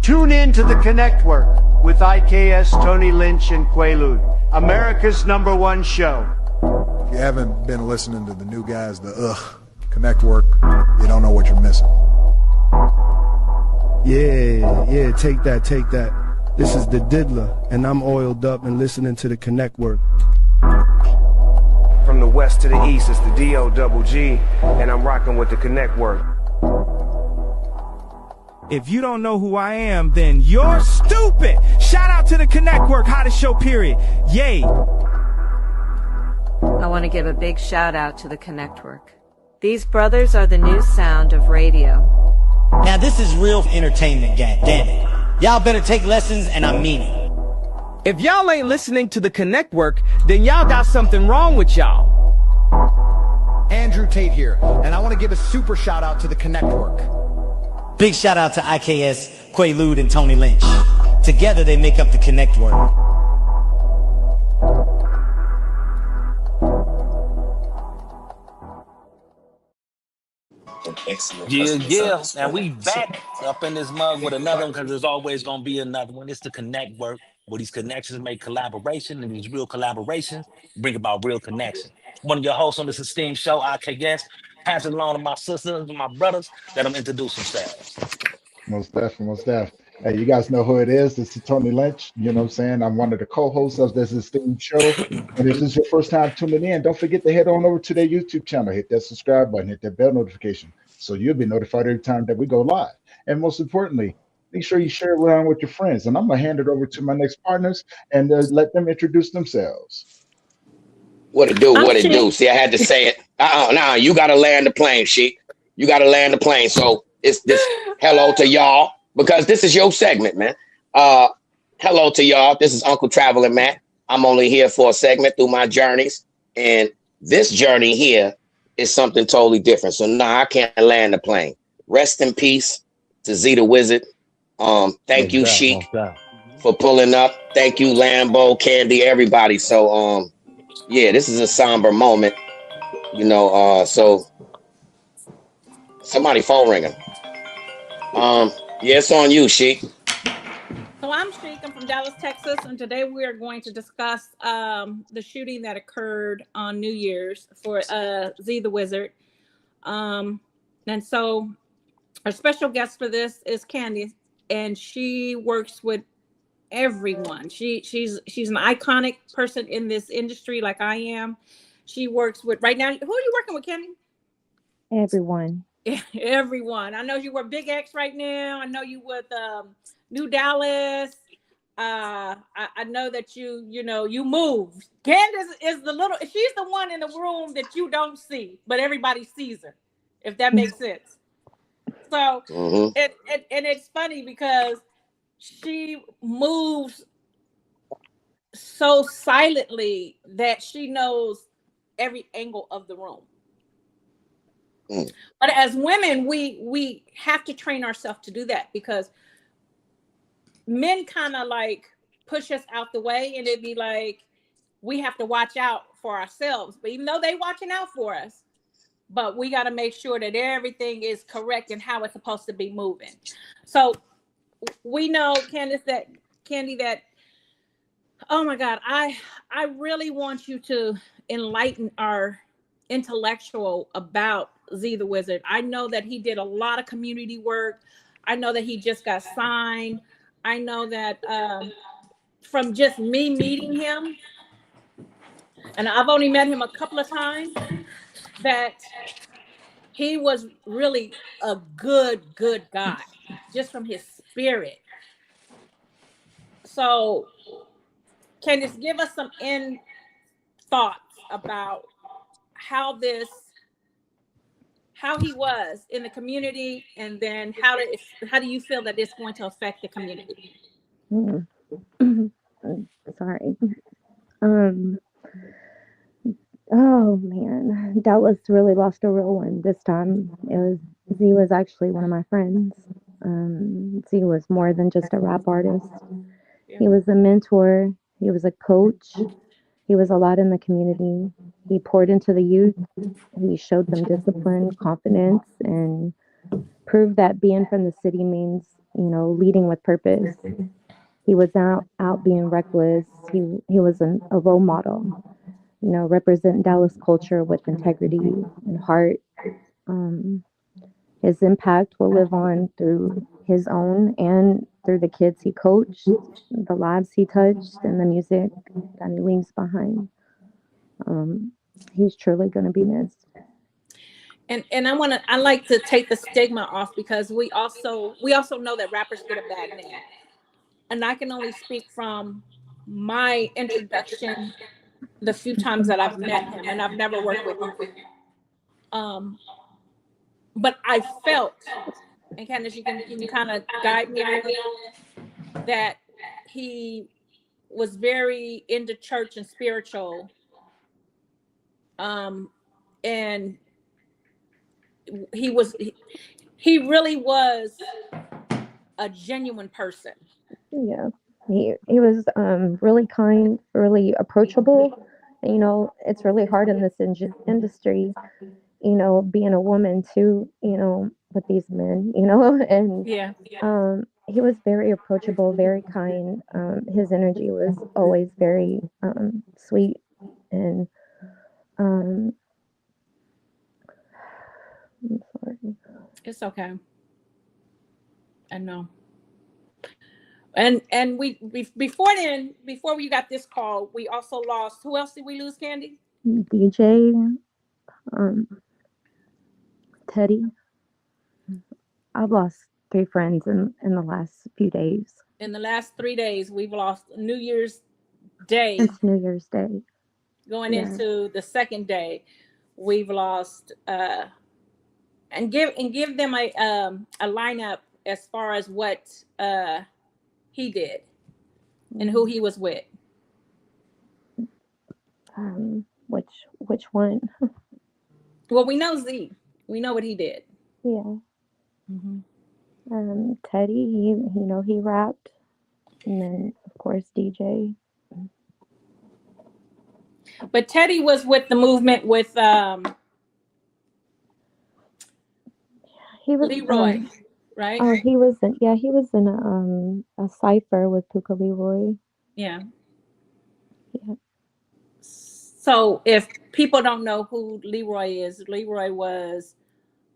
Tune in to the Connect Work with IKS, Tony Lynch, and Quaalude, America's #1 show. If you haven't been listening to the new guys, the Connect Work, you don't know what you're missing. Yeah, take that. This is the Diddler, and I'm oiled up and listening to the Connect Work. From the west to the east, it's the D-O-double-G, and I'm rocking with the Connect Work. If you don't know who I am, then you're stupid. Shout out to the Connect Work, hottest show, period. Yay. I want to give a big shout out to the Connect Work. These brothers are the new sound of radio. Now this is real entertainment, gang. Damn it. Y'all better take lessons, and I mean it. If y'all ain't listening to the Connect Work, then y'all got something wrong with y'all. Andrew Tate here, and I want to give a super shout out to the Connect Work. Big shout out to IKS, Quaalude, and Tony Lynch. Together they make up the Connect Work. Yeah. Now we back up in this mug with another one, because there's always gonna be another one. It's the Connect Work, where these connections make collaboration, and these real collaborations bring about real connection. One of your hosts on this esteemed show, IKS, pass it along to my sisters and my brothers. Let them introduce themselves. Most definitely. Hey, you guys know who it is. This is Tony Lynch. You know what I'm saying? I'm one of the co-hosts of this esteemed show. And if this is your first time tuning in, don't forget to head on over to their YouTube channel. Hit that subscribe button, hit that bell notification, so you'll be notified every time that we go live. And most importantly, make sure you share it around with your friends. And I'm going to hand it over to my next partners and let them introduce themselves. What it do? See, I had to say it. No, you got to land the plane, Sheik. You got to land the plane. So it's this hello to y'all, because this is your segment, man. Hello to y'all. This is Uncle Traveling Matt. I'm only here for a segment through my journeys. And this journey here is something totally different. So I can't land the plane. Rest in peace to ZeeThewhizaqed. Thank you, Sheik, for pulling up. Thank you, Lambo, Candy, everybody. So yeah, this is a somber moment. You know, so somebody phone ringing. Yeah, it's on you, Sheik. So I'm Sheik. I'm from Dallas, Texas, and today we are going to discuss the shooting that occurred on New Year's for ZeeThewhizaqed. And so our special guest for this is Candy, and she works with everyone. She's an iconic person in this industry, like I am. She works with right now. Who are you working with, Candy? Everyone. Everyone. I know you were Big X right now. I know you with New Dallas. I know that you moved. Candace is she's the one in the room that you don't see, but everybody sees her, if that makes sense. So and it's funny because she moves so silently that she knows every angle of the room. But as women, we have to train ourselves to do that, because men kind of like push us out the way, and it'd be like we have to watch out for ourselves. But even though they watching out for us, but we got to make sure that everything is correct and how it's supposed to be moving. So we know, Candy, that oh my God, I really want you to enlighten our intellectual about ZeeThewhizaqed. I know that he did a lot of community work. I know that he just got signed. I know that from just me meeting him, and I've only met him a couple of times, that he was really a good guy, just from his spirit. So can you give us some thoughts about how he was in the community, and then how do you feel that it's going to affect the community? Sorry. Oh man, Dallas really lost a real one this time. Z was actually one of my friends. Z was more than just a rap artist. He was a mentor. He was a coach. He was a lot in the community. He poured into the youth. He showed them discipline, confidence, and proved that being from the city means leading with purpose. He was out being reckless. He was a role model, representing Dallas culture with integrity and heart. Um, his impact will live on through his own and through the kids he coached, the lives he touched, and the music that he leaves behind. He's truly going to be missed. And I like to take the stigma off, because we also know that rappers get a bad name. And I can only speak from my introduction, the few times that I've met him, and I've never worked with him. But I felt, and Candace, can you kind of guide me on that he was very into church and spiritual, and he really was a genuine person. Yeah, he was really kind, really approachable. It's really hard in this industry, being a woman too, with these men, and Yeah. He was very approachable, very kind. His energy was always very sweet, and I'm sorry. It's okay. I know. And we before we got this call, we also lost. Who else did we lose, Candy? DJ, Teddy. I've lost 3 friends in the last few days. In the last 3 days, we've lost New Year's Day. It's New Year's Day. Going into the second day, we've lost. And give them a lineup as far as what he did and who he was with. Which one? Well, we know Z. We know what he did. Yeah. Teddy, he rapped, and then of course DJ. But Teddy was with the movement with he was Leroy, right? Oh, he was in a cipher with Puka Leroy. Yeah. So if people don't know who Leroy is, Leroy was,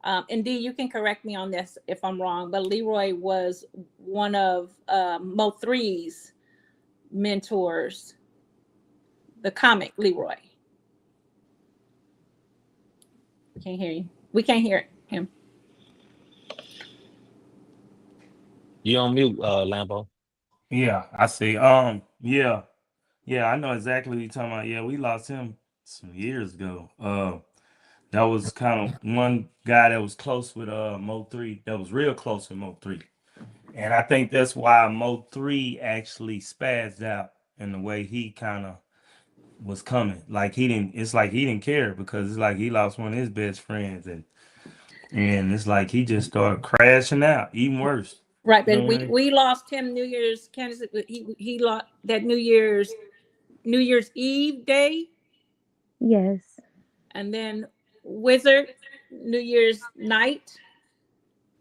and Dee, you can correct me on this if I'm wrong, but Leroy was one of Mo3's mentors, the comic Leroy. Can't hear you. We can't hear him. You on mute, Lambo. Yeah, I see. Yeah, I know exactly what you're talking about. Yeah, we lost him some years ago. That was kind of one guy that was close with Mo3, that was real close with Mo3. And I think that's why Mo3 actually spazzed out in the way he kind of was coming. Like he didn't care, because it's like he lost one of his best friends, and it's like he just started crashing out, even worse. Right, but we lost him New Year's. Kansas, he lost that New Year's Eve day. Yes. And then WHIZARD New Year's night,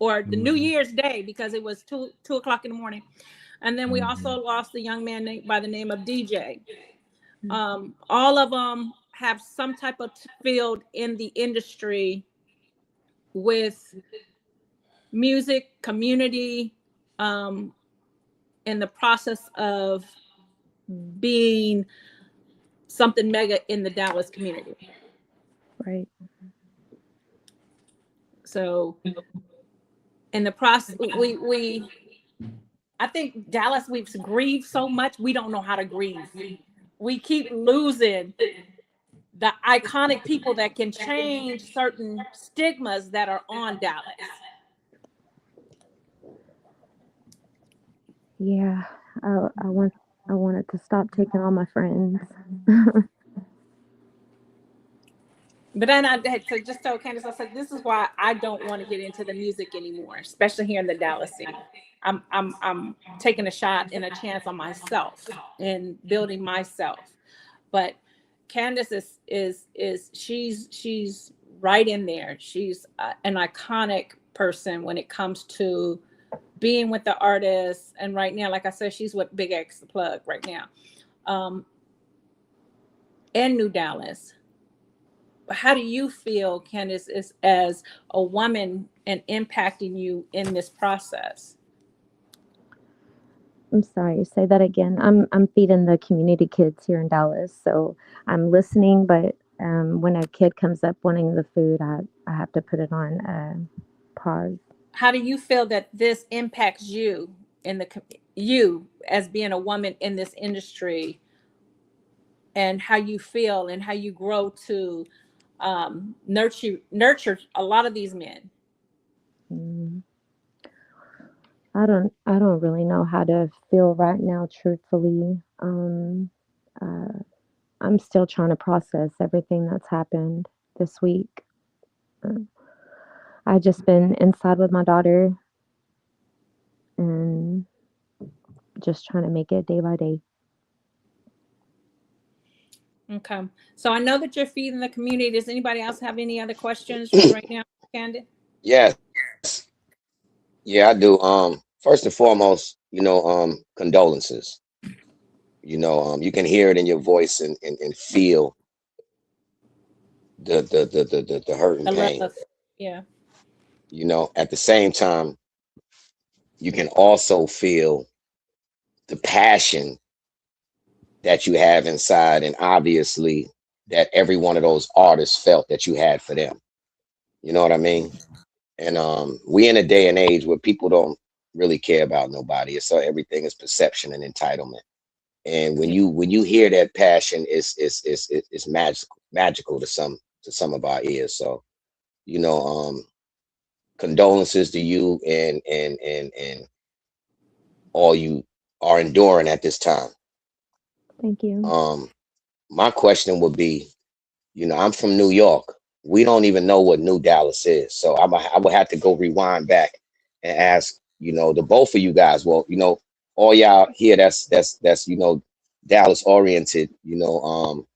or the New Year's Day, because it was 2 o'clock in the morning. And then we also lost a young man by the name of DJ. All of them have some type of field in the industry with music, community, in the process of being something mega in the Dallas community. Right. So in the process, I think Dallas, we've grieved so much, we don't know how to grieve. We keep losing the iconic people that can change certain stigmas that are on Dallas. Yeah, I wanted to stop taking all my friends. But then I had to just tell Candace, I said, this is why I don't want to get into the music anymore, especially here in the Dallas scene. I'm taking a shot and a chance on myself and building myself. But Candace is she's right in there. She's an iconic person when it comes to being with the artists, and right now, like I said, she's with Big X the Plug right now, in New Dallas. How do you feel, Candace, is as a woman and impacting you in this process? I'm sorry, say that again. I'm feeding the community kids here in Dallas, so I'm listening, but when a kid comes up wanting the food, I have to put it on pause. How do you feel that this impacts you in you as being a woman in this industry, and how you feel and how you grow to nurture a lot of these men? I don't really know how to feel right now, truthfully. I'm still trying to process everything that's happened this week. I just been inside with my daughter and just trying to make it day by day. Okay, so I know that you're feeding the community. Does anybody else have any other questions right now, Candace? Yes. Yeah, I do. First and foremost, condolences. You can hear it in your voice and feel the hurt and pain. Yeah. At the same time, you can also feel the passion that you have inside, and obviously that every one of those artists felt that you had for them. You know what I mean? And we in a day and age where people don't really care about nobody. So everything is perception and entitlement. And when you hear that passion, it's magical to some of our ears. So, condolences to you and all you are enduring at this time. Thank you. My question would be, I'm from New York. We don't even know what New Dallas is. So I would have to go rewind back and ask, the both of you guys. Well, all y'all here that's Dallas oriented, to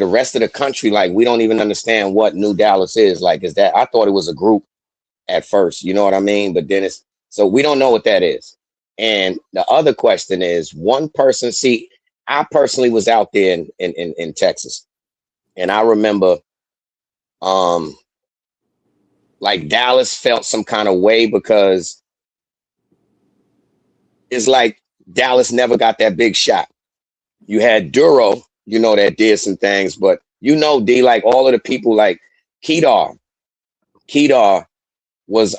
the rest of the country, like we don't even understand what New Dallas is. Like, is that, I thought it was a group at first, you know what I mean? But then so we don't know what that is. And the other question is, one person, see, I personally was out there in Texas, and I remember like Dallas felt some kind of way because it's like Dallas never got that big shot. You had Duro, that did some things, but D, like all of the people, like Kedar was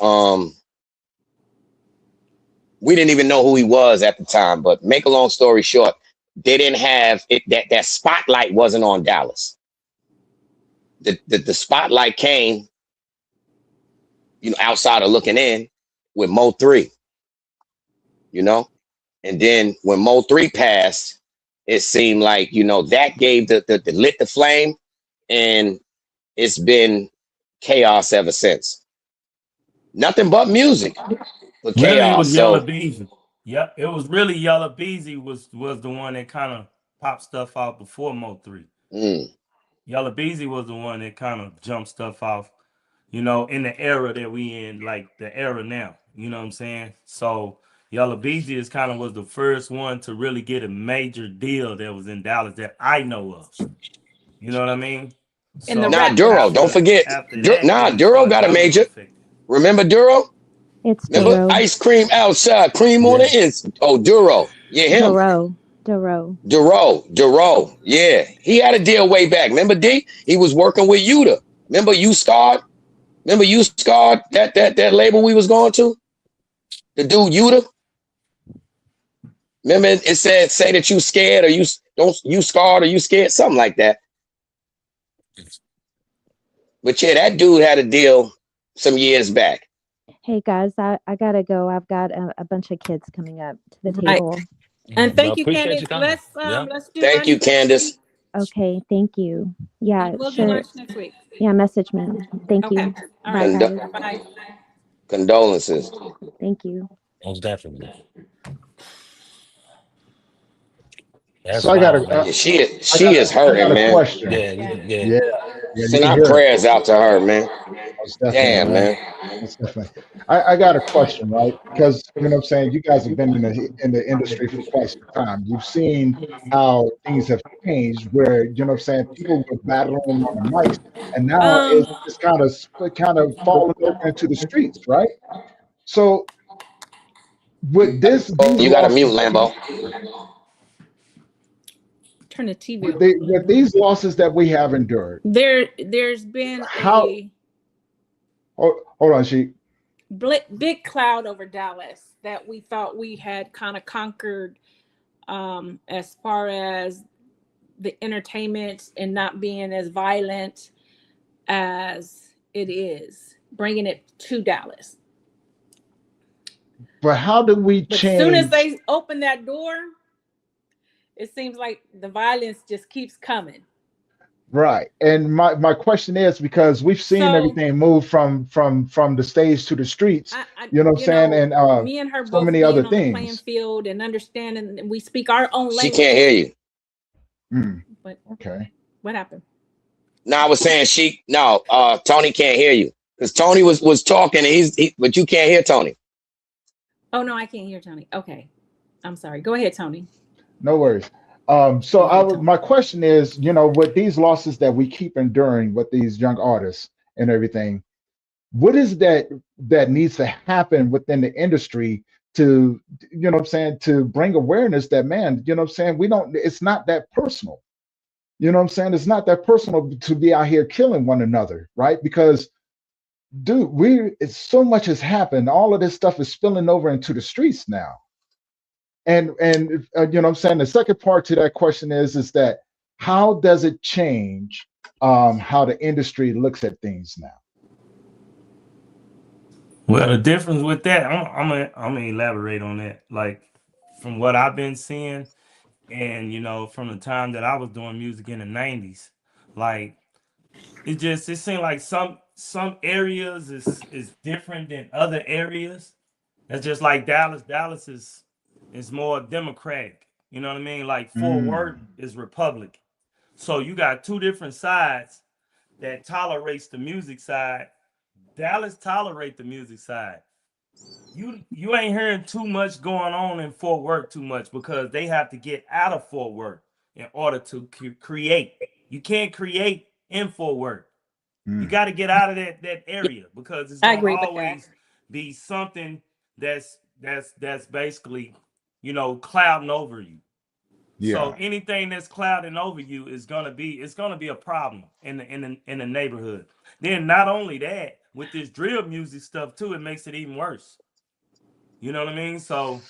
we didn't even know who he was at the time, but make a long story short, they didn't have it, that spotlight wasn't on Dallas. The spotlight came, outside of looking in with Mo 3, and then when Mo 3 passed, it seemed like, that gave the lit the flame, and it's been chaos ever since. Nothing but music, but Really, chaos. it was So Yellow Beezy. Yep, it was really Yellow Beezy was the one that kind of popped stuff out before Mo 3. Yellow Beezy was the one that kind of jumped stuff off, in the era that we in, like the era now. You know what I'm saying? So Yellow Beezy was the first one to really get a major deal that was in Dallas that I know of. You know what I mean? So Duro, don't forget. Duro got a major. Remember Duro? Remember ice cream outside, cream on the inside. Oh, Duro. Yeah, him. Duro. Yeah, he had a deal way back. Remember D? He was working with Yuta. Remember you scarred? That label we was going to? The dude Yuta? Remember it said say that you scared or you scarred or you scared, something like that. But yeah, that dude had a deal some years back. Hey guys, I gotta go. I've got a bunch of kids coming up to the table. And thank you, Candace. Let's do thank you, Candace. Okay, thank you. Yeah, we'll do lunch next week. Yeah, message me. Thank you. All Bye, right. guys. Bye. Condolences. Thank you. Most definitely. So I got a she is hurting, man. Question. Yeah. Yeah, you Send can our hear it. prayers out to her, man. Most definitely, Damn, man. man. Most definitely. I got a question, right? Because you know what I'm saying, you guys have been in the industry for quite some time. You've seen how things have changed where, you know what I'm saying, people were battling on the mics and now Um, it's kind of falling over into the streets, right? So with Oh, these you got to mute, losses that Lambo. turn the TV off. with these losses that we have endured, There's been how a hold on, she big cloud over Dallas that we thought we had kind of conquered, as far as the entertainment and not being as violent as it is, bringing it to Dallas. but how do we But as soon as change? they open that door, it seems like the violence just keeps coming. Right. And my question is because we've seen So everything move from the stage to the streets, you know what I'm saying, and me and her so both many other being on the playing things. field and understanding, and we speak our own She language. can't hear you. But Okay. what happened? No, I was saying Tony can't hear you because Tony was talking, and but you can't hear Tony. Oh no, I can't hear Tony. Okay, I'm sorry. Go ahead, Tony. No worries. My question is, you know, with these losses that we keep enduring with these young artists and everything, what is that needs to happen within the industry to, you know what I'm saying, to bring awareness that, man, you know what I'm saying, it's not that personal. You know what I'm saying? It's not that personal to be out here killing one another, right? Because, dude, it's so much has happened. All of this stuff is spilling over into the streets now. And you know what I'm saying? The second part to that question is that how does it change how the industry looks at things now? Well, the difference with that, I'm gonna elaborate on that. Like from what I've been seeing, and from the time that I was doing music in the '90s, like it seemed like some areas is different than other areas. That's just like Dallas. Dallas is more democratic. You know what I mean? Like Fort Worth is Republican. So you got two different sides that tolerates the music side. Dallas tolerate the music side. You ain't hearing too much going on in Fort Worth too much because they have to get out of Fort Worth in order to create. You can't create in Fort Worth. You got to get out of that area because it's I gonna agree with that. always be something that's basically clouding over you. So Yeah. anything that's clouding over you is gonna be a problem in the neighborhood. Then not only that, with this drill music stuff too, it makes it even worse. You know what I mean? So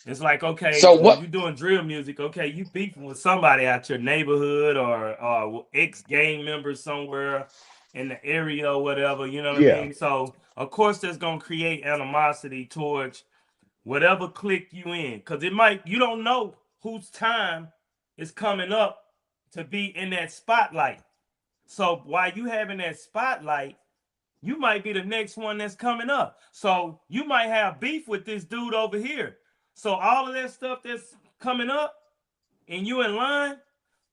it's like, okay, So when what? you're doing drill music, okay, you beefing with somebody out your neighborhood or ex-gang members somewhere in the area or whatever, you know what I Yeah. mean? So of course that's gonna create animosity towards whatever clique you in. Cause you don't know whose time is coming up to be in that spotlight. So while you having that spotlight, you might be the next one that's coming up. So you might have beef with this dude over here. So all of that stuff that's coming up and you in line.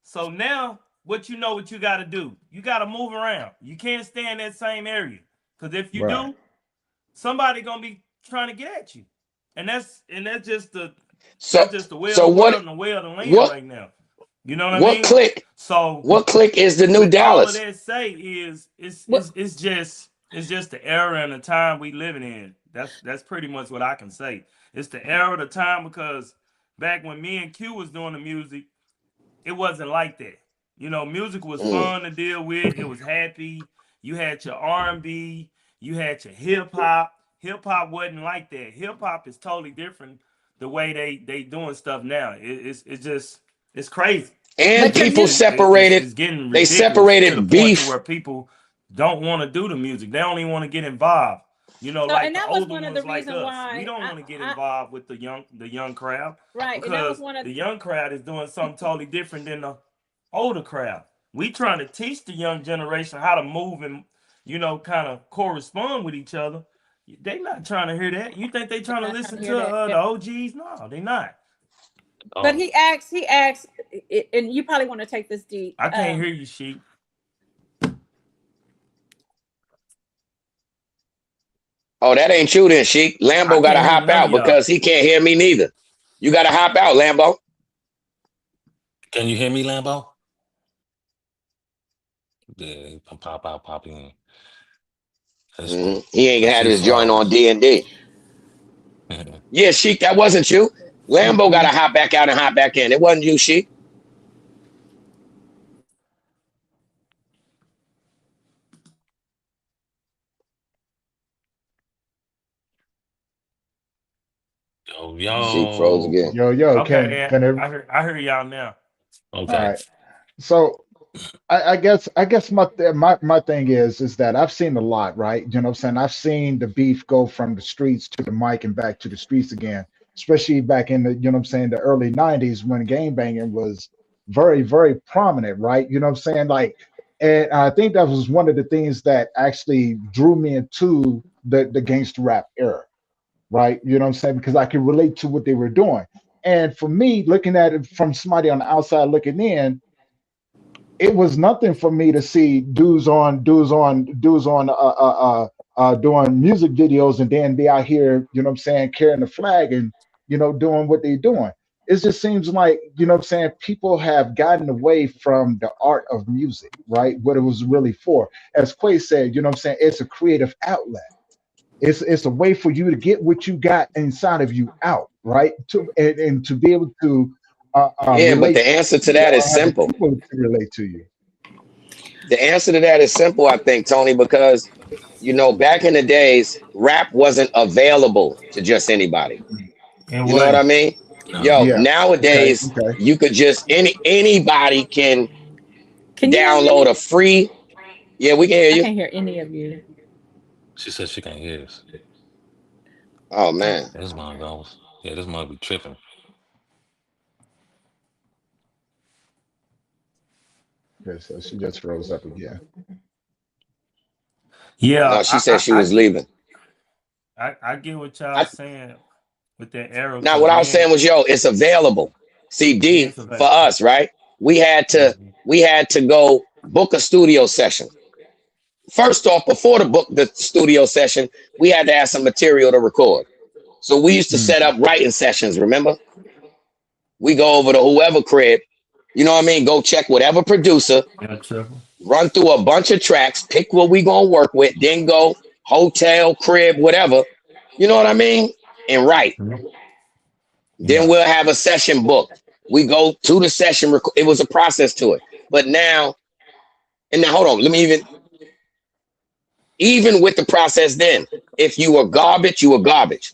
So now what you got to do? You got to move around. You can't stay in that same area. Because if you Right. do, somebody going to be trying to get at you. And that's just the way of So the world what? and the way of the land What? right now. You know what I What mean? click? So What click is the new with all of Dallas? that say is it's just the era and the time we living in. That's pretty much what I can say. It's the era of the time because back when me and Q was doing the music, it wasn't like that. Music was fun to deal with. It was happy. You had your R&B, you had your hip hop. Hip hop wasn't like that. Hip hop is totally different the way they doing stuff now. It's crazy. And But your people music, separated. It's getting They ridiculous to the separated point to beef. where people don't want to do the music. They don't even want to get involved. so, Like and the that was older one of the ones like reasons us. We why don't want to get involved with the young crowd right, and that was because one of the young crowd is doing something totally different than the older crowd. We trying to teach the young generation how to move and kind of correspond with each other. They not trying to hear that. You think they trying to not trying listen to to hear that. the OGs? No, they not. But he asked, and you probably want to take this deep. I can't hear you, Sheep. Oh, that ain't you then, Sheik. Lambo got to can't hear hop none out of y'all. because he can't hear me neither. You got to hop out, Lambo. Can you hear me, Lambo? Yeah, pop out, pop in. He ain't had his joint on D&D. Yeah, Sheik, that wasn't you. Lambo got to hop back out and hop back in. It wasn't you, Sheik. Zeke froze again. Yo, Okay, can it, I heard y'all now. Okay. all right. So I guess my thing is that I've seen a lot, right? You know what I'm saying? I've seen the beef go from the streets to the mic and back to the streets again, especially back in the, you know what I'm saying, the early 90s when gang banging was very, very prominent, right? You know what I'm saying? Like, and I think that was one of the things that actually drew me into the gangster rap era, right? You know what I'm saying? Because I could relate to what they were doing. And for me, looking at it from somebody on the outside looking in, it was nothing for me to see dudes on doing music videos and then be out here, you know what I'm saying, carrying the flag and, you know, doing what they're doing. It just seems like, you know what I'm saying, people have gotten away from the art of music, right? What it was really for. As Quay said, you know what I'm saying, it's a creative outlet. It's a way for you to get what you got inside of you out, right? And to be able to Yeah, but relate the answer to to that is other simple. people to relate to you. The answer to that is simple, I think, Tony, because, you know, back in the days, rap wasn't available to just anybody. And You know what I mean? Yo, Yeah. Okay. nowadays, Okay. you could just, anybody can Can you guys hear download me? a free. Yeah, we can hear I you. can't hear any of you. She said she can't hear us. Oh, man. This mug goes. Yeah, this mug be tripping. Okay, so she just froze up again. Yeah, No, she said she was leaving. I get what y'all saying with that arrow. Now, Cause what I was saying men, was, yo, it's available. See, it D, is for available. us, right? We had to go book a studio session. First off, before the studio session, we had to have some material to record. So we used to set up writing sessions, remember? We go over to whoever crib, you know what I mean? Go check whatever producer, Yeah, triple. run through a bunch of tracks, pick what we gonna work with, then go hotel, crib, whatever. You know what I mean? And write. Then we'll have a session booked. We go to the session. It was a process to it. But now, and now hold on, let me even with the process then, if you were garbage, you were garbage.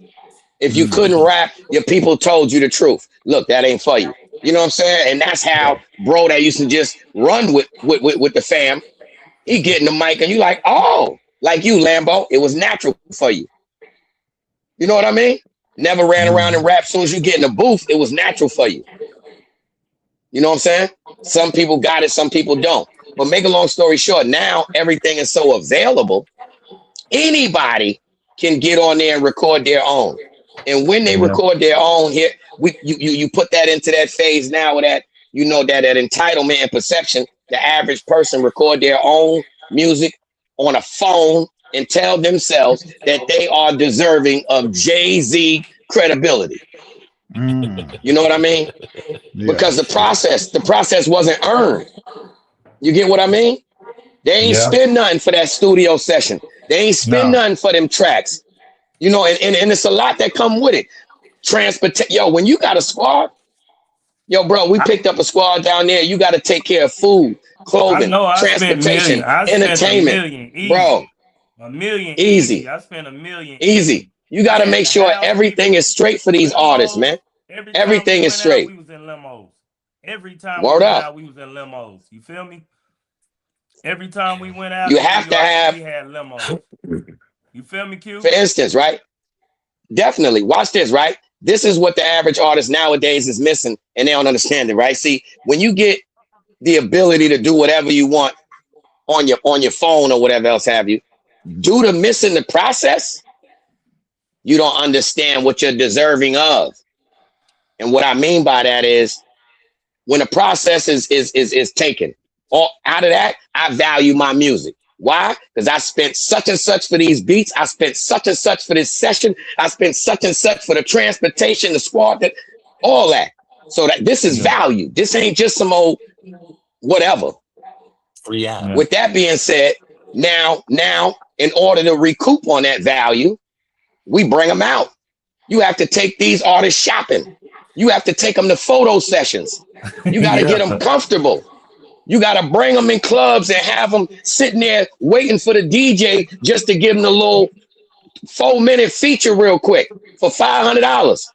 If you couldn't rap, your people told you the truth. Look, that ain't for you. You know what I'm saying? And that's how bro that used to just run with the fam. He getting the mic and you like, oh, like you, Lambo. It was natural for you. You know what I mean? Never ran around and rap. As soon as you get in the booth, it was natural for you. You know what I'm saying? Some people got it, some people don't. But make a long story short, now everything is so available. Anybody can get on there and record their own. And when they record their own, here you put that into that phase now with that, you know, that entitlement and perception. The average person record their own music on a phone and tell themselves that they are deserving of Jay-Z credibility. You know what I mean? Yeah. Because the process wasn't earned. You get what I mean? They ain't spend nothing for that studio session. They ain't spend nothing for them tracks. You know, and it's a lot that come with it. Transportation. Yo, when you got a squad, yo, bro, we picked up a squad down there. You got to take care of food, I clothing, know I spent transportation, million. I spent a entertainment. million easy. Bro, A million easy. I spent a million Easy. You got I to had make the sure house, everything is straight for these artists, man. Every time Everything we is went out, straight. we was in limos. Every time Word we went up. out, we was in limos. You feel me? Every time we went out, You in have New to York, have, we had limos. You feel me, Q? for instance, right? Definitely. Watch this, right? This is what the average artist nowadays is missing, and they don't understand it, right? See, when you get the ability to do whatever you want on your phone or whatever else have you, due to missing the process, you don't understand what you're deserving of. And what I mean by that is when the process is taken, all out of that, I value my music. Why? Because I spent such and such for these beats. I spent such and such for this session. I spent such and such for the transportation, the squad, that all that. So that this is value. This ain't just some old whatever. Free out. With that being said, now, in order to recoup on that value, we bring them out. You have to take these artists shopping. You have to take them to photo sessions. You got to get them comfortable. You got to bring them in clubs and have them sitting there waiting for the DJ just to give them a little 4-minute feature real quick for $500.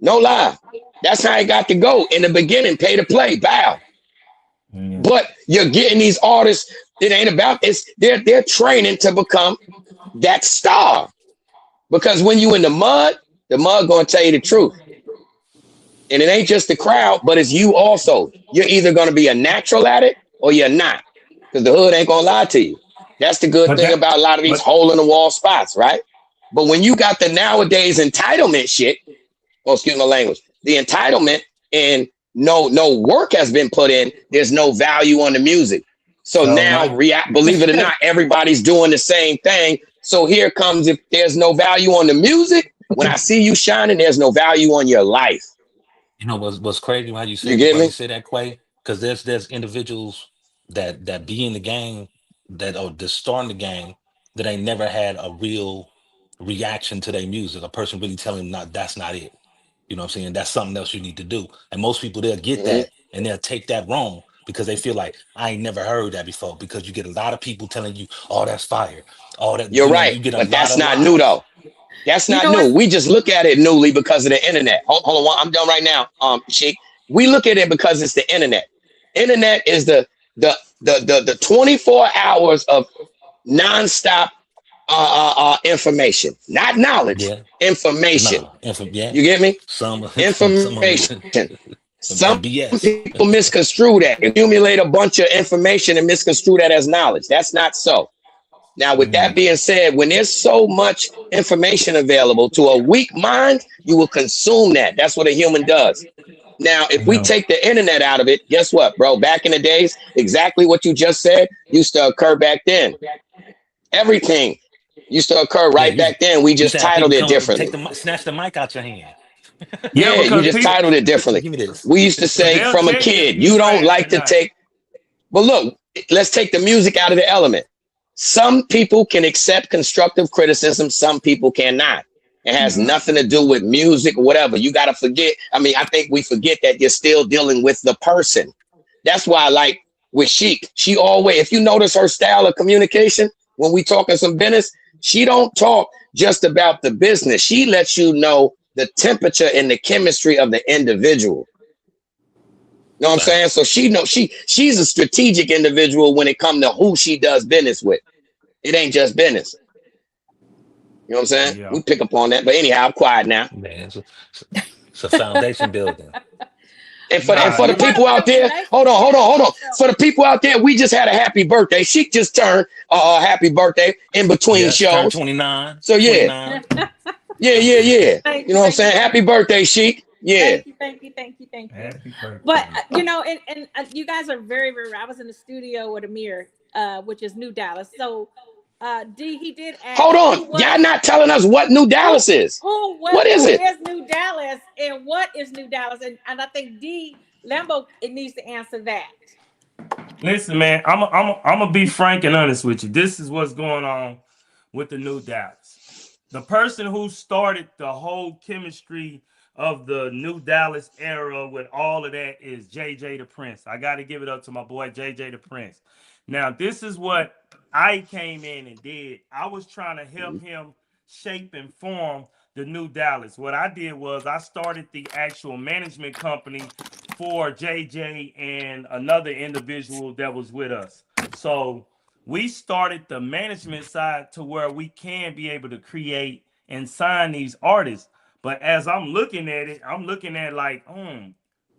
No lie. That's how it got to go in the beginning. Pay to play, bow. But you're getting these artists. It ain't about it's. They're training to become that star. Because when you in the mud gonna tell you the truth. And it ain't just the crowd, but it's you also. You're either gonna be a natural at it or you're not. Because the hood ain't gonna lie to you. That's the good thing about a lot of these hole in the wall spots, right? But when you got the nowadays entitlement shit, excuse my language, the entitlement and no work has been put in, there's no value on the music. So now, believe it or not, everybody's doing the same thing. So here comes, if there's no value on the music, when I see you shining, there's no value on your life. You know what's crazy how you say you say that, Quay? Because there's individuals that be in the game that starting the game that ain't never had a real reaction to their music. A person really telling them that's not it. You know what I'm saying? That's something else you need to do. And most people, they'll get that and they'll take that wrong because they feel like I ain't never heard that before. Because you get a lot of people telling you, "Oh, that's fire." All that you're right, but that's not new though. That's not new. We just look at it newly because of the internet. Hold on, I'm done right now. Sheik. We look at it because it's the internet. Internet is the 24 hours of nonstop information, not knowledge. Information. You get me? Information. Some people misconstrue that, accumulate a bunch of information and misconstrue that as knowledge. That's not so. Now, with that being said, when there's so much information available to a weak mind, you will consume that. That's what a human does. Now, if we take the internet out of it, guess what, bro? Back in the days, exactly what you just said used to occur back then. Everything used to occur back then. We just titled it differently. Snatch the mic out your hand. Yeah, you just titled it differently. Give me this. We used to say from a kid, you don't like to take. But look, let's take the music out of the element. Some people can accept constructive criticism. Some people cannot. It has nothing to do with music or whatever. You got to forget. I mean, I think we forget that you're still dealing with the person. That's why, like with Sheik, she always, if you notice her style of communication, when we talking some business, she don't talk just about the business. She lets you know the temperature and the chemistry of the individual. You know what I'm saying? So she knows she's a strategic individual when it comes to who she does business with. It ain't just business. You know what I'm saying? Yeah. We pick up on that. But anyhow, I'm quiet now. Man, it's a foundation building. And for the people out there, hold on. For the people out there, we just had a happy birthday. She just turned a happy birthday in between shows. 29. So yeah. 29. Yeah. You know what I'm saying? Happy birthday, Sheik. Yeah. Thank you. But you know, and you guys are very, very. I was in the studio with Amir, which is New Dallas. So, he did ask. Hold on, y'all not telling us what New Dallas is. What is it? Who is New Dallas, and what is New Dallas? And I think D Lambo needs to answer that. Listen, man, I'm gonna be frank and honest with you. This is what's going on with the New Dallas. The person who started the whole chemistry of the New Dallas era with all of that is JJ the Prince. I got to give it up to my boy JJ the Prince. Now, this is what I came in and did. I was trying to help him shape and form the New Dallas. What I did was I started the actual management company for JJ and another individual that was with us. So we started the management side to where we can be able to create and sign these artists. But as I'm looking at it, I'm looking at like, the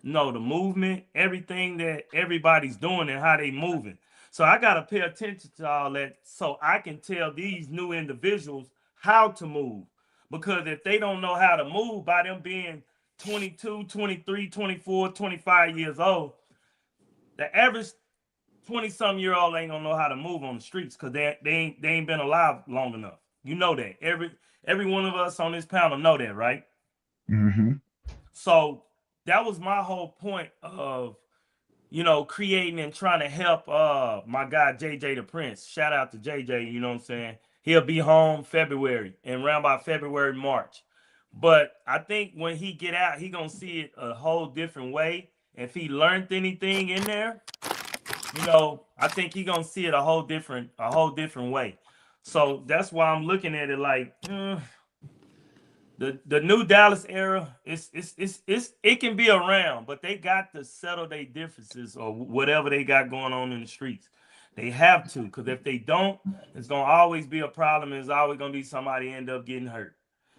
movement, everything that everybody's doing and how they moving. So I got to pay attention to all that so I can tell these new individuals how to move. Because if they don't know how to move by them being 22, 23, 24, 25 years old, the average 20-some-year-old ain't gonna know how to move on the streets because they ain't been alive long enough. You know that. Every one of us on this panel know that, right? Mm-hmm. So that was my whole point of, creating and trying to help my guy JJ the Prince. Shout out to JJ, you know what I'm saying? He'll be home February and around by February, March. But I think when he get out, he gonna see it a whole different way. If he learned anything in there, I think he gonna see it a whole different way. So that's why I'm looking at it like the new Dallas era. It can be around, but they got to settle their differences or whatever they got going on in the streets. They have to, because if they don't, it's gonna always be a problem. It's always gonna be somebody end up getting hurt.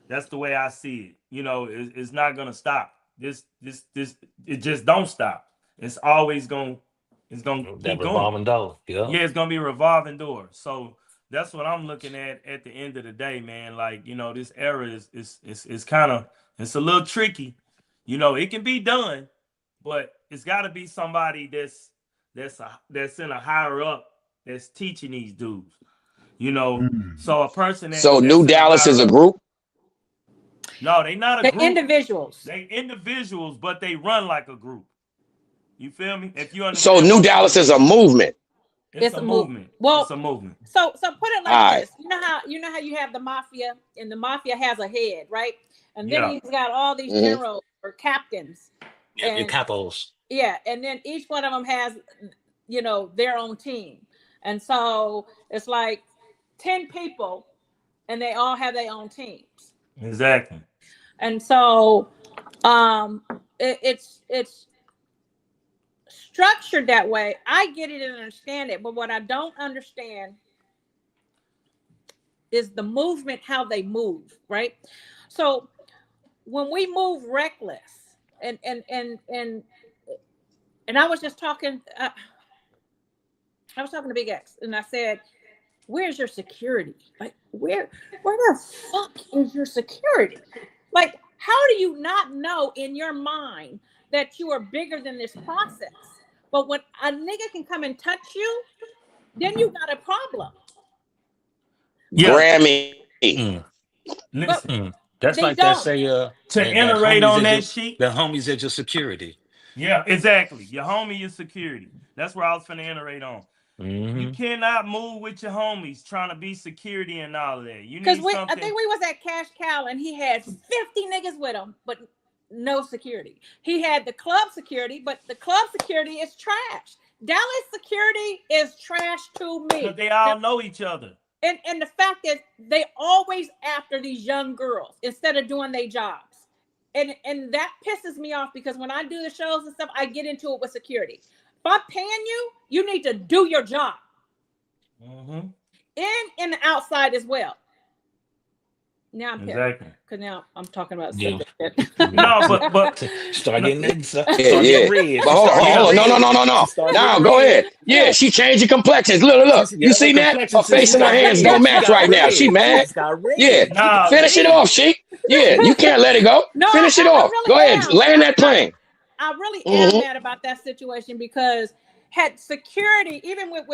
That's the way I see it. It's not gonna stop. It just don't stop. It's always gonna keep That going. revolving door. Yeah. Yeah, it's gonna be a revolving door. So that's what I'm looking at the end of the day, man. Like, this era is kind of, it's a little tricky. It can be done, but it's got to be somebody that's in a higher up that's teaching these dudes. So a person So New Dallas is a group? No, they not a group. Individuals. They individuals, but they run like a group. You feel me? If you understand. So New Dallas is a movement. It's a movement. Well, it's a movement. So put it like this. You know how you have the mafia, and the mafia has a head, right? And then he's got all these generals or captains. And capos. Yeah, and then each one of them has, their own team. And so it's like 10 people, and they all have their own teams. Exactly. And so it's structured that way. I get it and understand it, but what I don't understand is the movement, how they move, right? So when we move reckless, and I was just talking, I was talking to Big X, and I said, "Where's your security? Like, where the fuck is your security? Like, how do you not know in your mind that you are bigger than this process? But when a nigga can come and touch you, then you got a problem." Yeah. Grammy. Listen, that's like that say to iterate on that sheet. The homies at your security. Yeah, exactly. Your homie is security. That's where I was finna iterate on. You cannot move with your homies trying to be security and all of that. You need something. I think we was at Cash Cow and he had 50 niggas with him, but no security. He had the club security, but the club security is trash. Dallas security is trash to me. Because they all know each other. And the fact is, they always after these young girls instead of doing their jobs. And that pisses me off because when I do the shows and stuff, I get into it with security. If I'm paying you, you need to do your job. In and the outside as well. Now I'm pissed because now I'm talking about shit. No, but start getting red. But hold on, no. Now go ahead. Yeah, she changing complexions. Look. You see that? Her face and her hands don't match right now. She mad. Yeah, finish it off, she. Yeah, you can't let it go. Finish it off. Go ahead, land that plane. I really am mad about that situation because had security, even with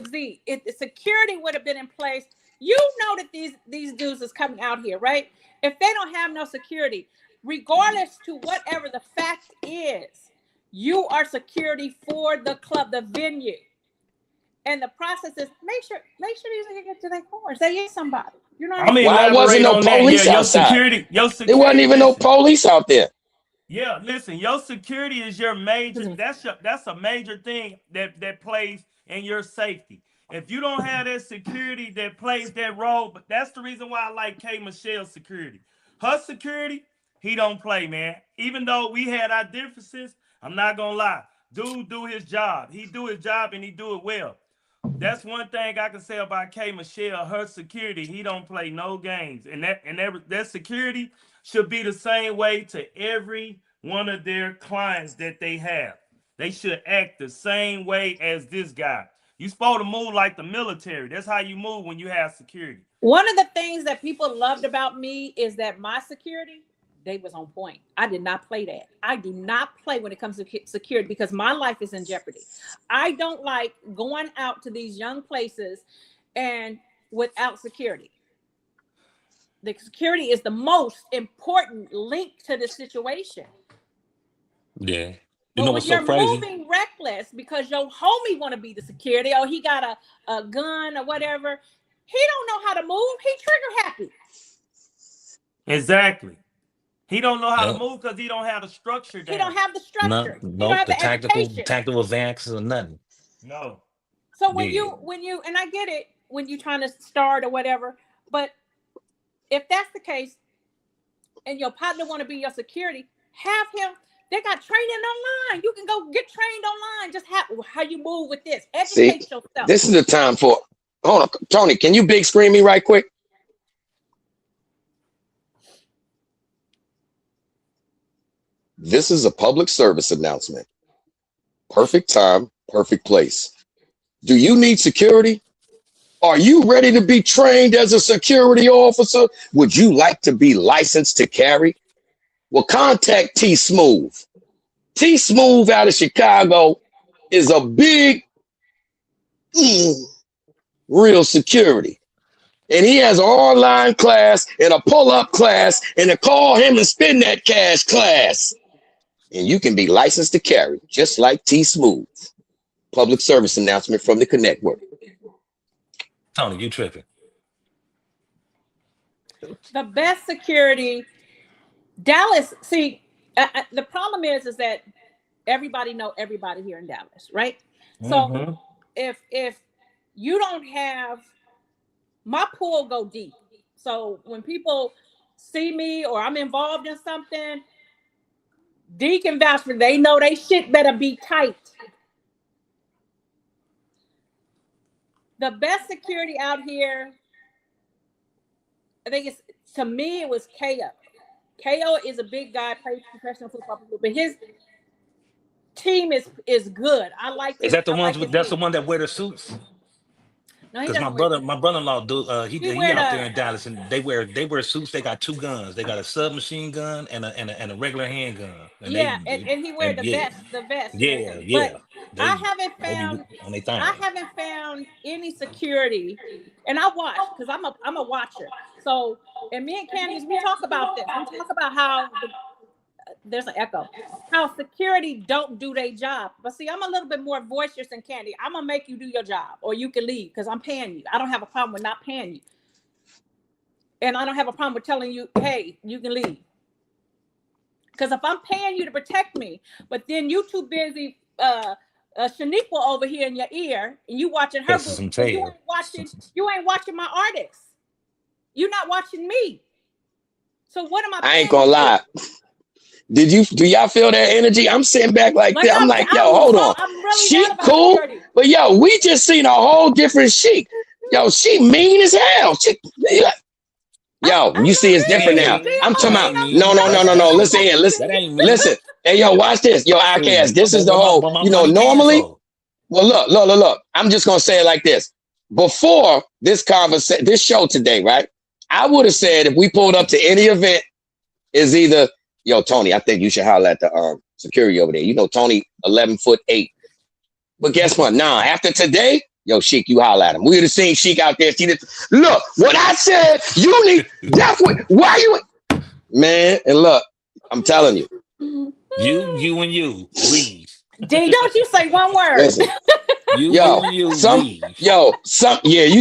Z, if security would have been in place. You know that these dudes is coming out here, right? If they don't have no security, regardless to whatever the fact is, you are security for the club, the venue. And the process is make sure these niggas get to their cars. They is somebody. You know what I mean? Why wasn't no police outside? There wasn't even no police out there. Yeah, listen, your security is your major. That's a major thing that plays in your safety. If you don't have that security that plays that role, but that's the reason why I like K. Michelle's security. Her security, he don't play, man. Even though we had our differences, I'm not gonna lie. Dude do his job. He do his job and he do it well. That's one thing I can say about K. Michelle. Her security, he don't play no games. And that security should be the same way to every one of their clients that they have. They should act the same way as this guy. You're supposed to move like the military. That's how you move when you have security. One of the things that people loved about me is that my security they was on point. I did not play that. I do not play when it comes to security because my life is in jeopardy. I don't like going out to these young places and without security. The security is the most important link to the situation. Yeah. But You know when what's you're so crazy? moving reckless because your homie want to be the security, or he got a gun or whatever, he don't know how to move. He trigger happy. Exactly. He don't know how to Yep. move because he don't have the structure down. He don't have the No, structure. He don't nope. have The the tactical education. advances or nothing. No. So when Yeah. you and I get it when you're trying to start or whatever, but if that's the case and your partner want to be your security, have him. They got training online. You can go get trained online. Just how you move with this. Educate See, yourself. this is the time for. Hold on, Tony. Can you big screen me right quick? This is a public service announcement. Perfect time, perfect place. Do you need security? Are you ready to be trained as a security officer? Would you like to be licensed to carry? Well, contact T Smooth. T Smooth out of Chicago is a big, real security. And he has an online class and a pull-up class and a call him and spend that cash class. And you can be licensed to carry, just like T Smooth. Public service announcement from the Connect Work. Tony, you tripping. The best security, Dallas. See, the problem is that everybody know everybody here in Dallas, right? So if you don't have, my pool go deep. So when people see me or I'm involved in something, D can vouch for. They know they shit better be tight. The best security out here, I think it's, to me, it was KO. KO is a big guy, plays professional football, but his team is good. I like Is that the ones with? That's the one that wear the suits. No, he Because doesn't my brother-in-law do he out there in the, Dallas and they wear suits. They got two guns. They got a submachine gun and a regular handgun. And and he wear the vest. Yeah. But They, I haven't they be found on their thing. I haven't found any security, and I watch because I'm a watcher. So, and me and Candice, we talk about this. We talk about how there's an echo. How security don't do their job. But see, I'm a little bit more boisterous than Candy. I'm gonna make you do your job, or you can leave because I'm paying you. I don't have a problem with not paying you, and I don't have a problem with telling you, hey, you can leave. Because if I'm paying you to protect me, but then you too busy Shaniqua over here in your ear, and you watching her, you ain't watching my artists. You're not watching me. So what am I ain't gonna lie. Do y'all feel that energy? I'm sitting back like that. I'm like, yo, hold on. She cool, but yo, we just seen a whole different Sheik. Yo, she mean as hell. Yo, you see it's different now. I'm talking about no. Listen here, listen. Hey, yo, watch this. Yo, IKS, this is the whole, normally. Well, look. I'm just gonna say it like this. Before this conversation, this show today, right? I would have said if we pulled up to any event, is either, yo, Tony, I think you should holler at the security over there. You know, Tony, 11'8". But guess what? Nah, after today, yo, Sheik, you holler at him. We would have seen Sheik out there. Look, what I said, you need, that's what, why you, man, and look, I'm telling you. You and you, leave. D, don't you say one word. Listen, you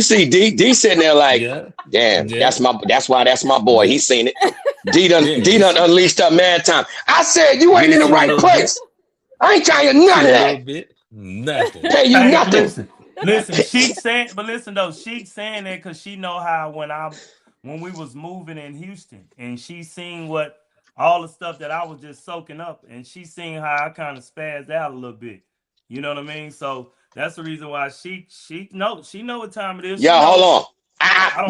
see D sitting there like, damn, that's my boy. He's seen it. D done unleashed up mad time. I said you ain't in the right place. I ain't trying to none of that. Nothing. Pay you nothing. Listen, Sheik's saying, but listen though, Sheik's saying that because she know how when we was moving in Houston, and she seen what all the stuff that I was just soaking up, and she seen how I kind of spazzed out a little bit. You know what I mean? So that's the reason why she know what time it is. Yo, hold on.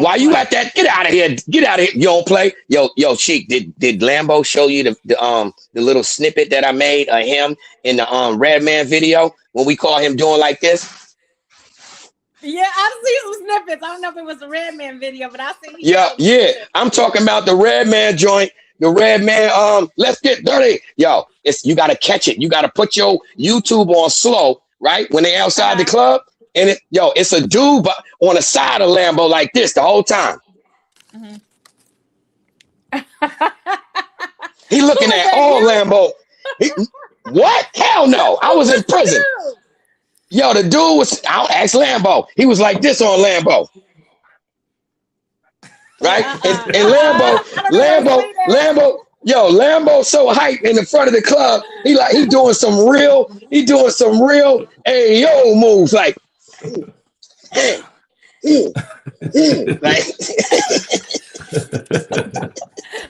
Why you at that? Get out of here. Get out of here. You don't play. Yo, Sheik, did Lambo show you the little snippet that I made of him in the Redman video when we call him doing like this? Yeah, I've seen some snippets. I don't know if it was a Redman video, but I seen Yeah. I'm talking about the Redman joint the red man, let's get dirty. Yo, you gotta catch it. You gotta put your YouTube on slow, right? When they outside the club, and it's a dude but on the side of Lambo like this the whole time. He looking at all Lambo. What? Hell no. I was in prison. Yo, the dude was, I'll ask Lambo. He was like this on Lambo. Right? And Lambo so hyped in the front of the club. He doing some real ayo moves like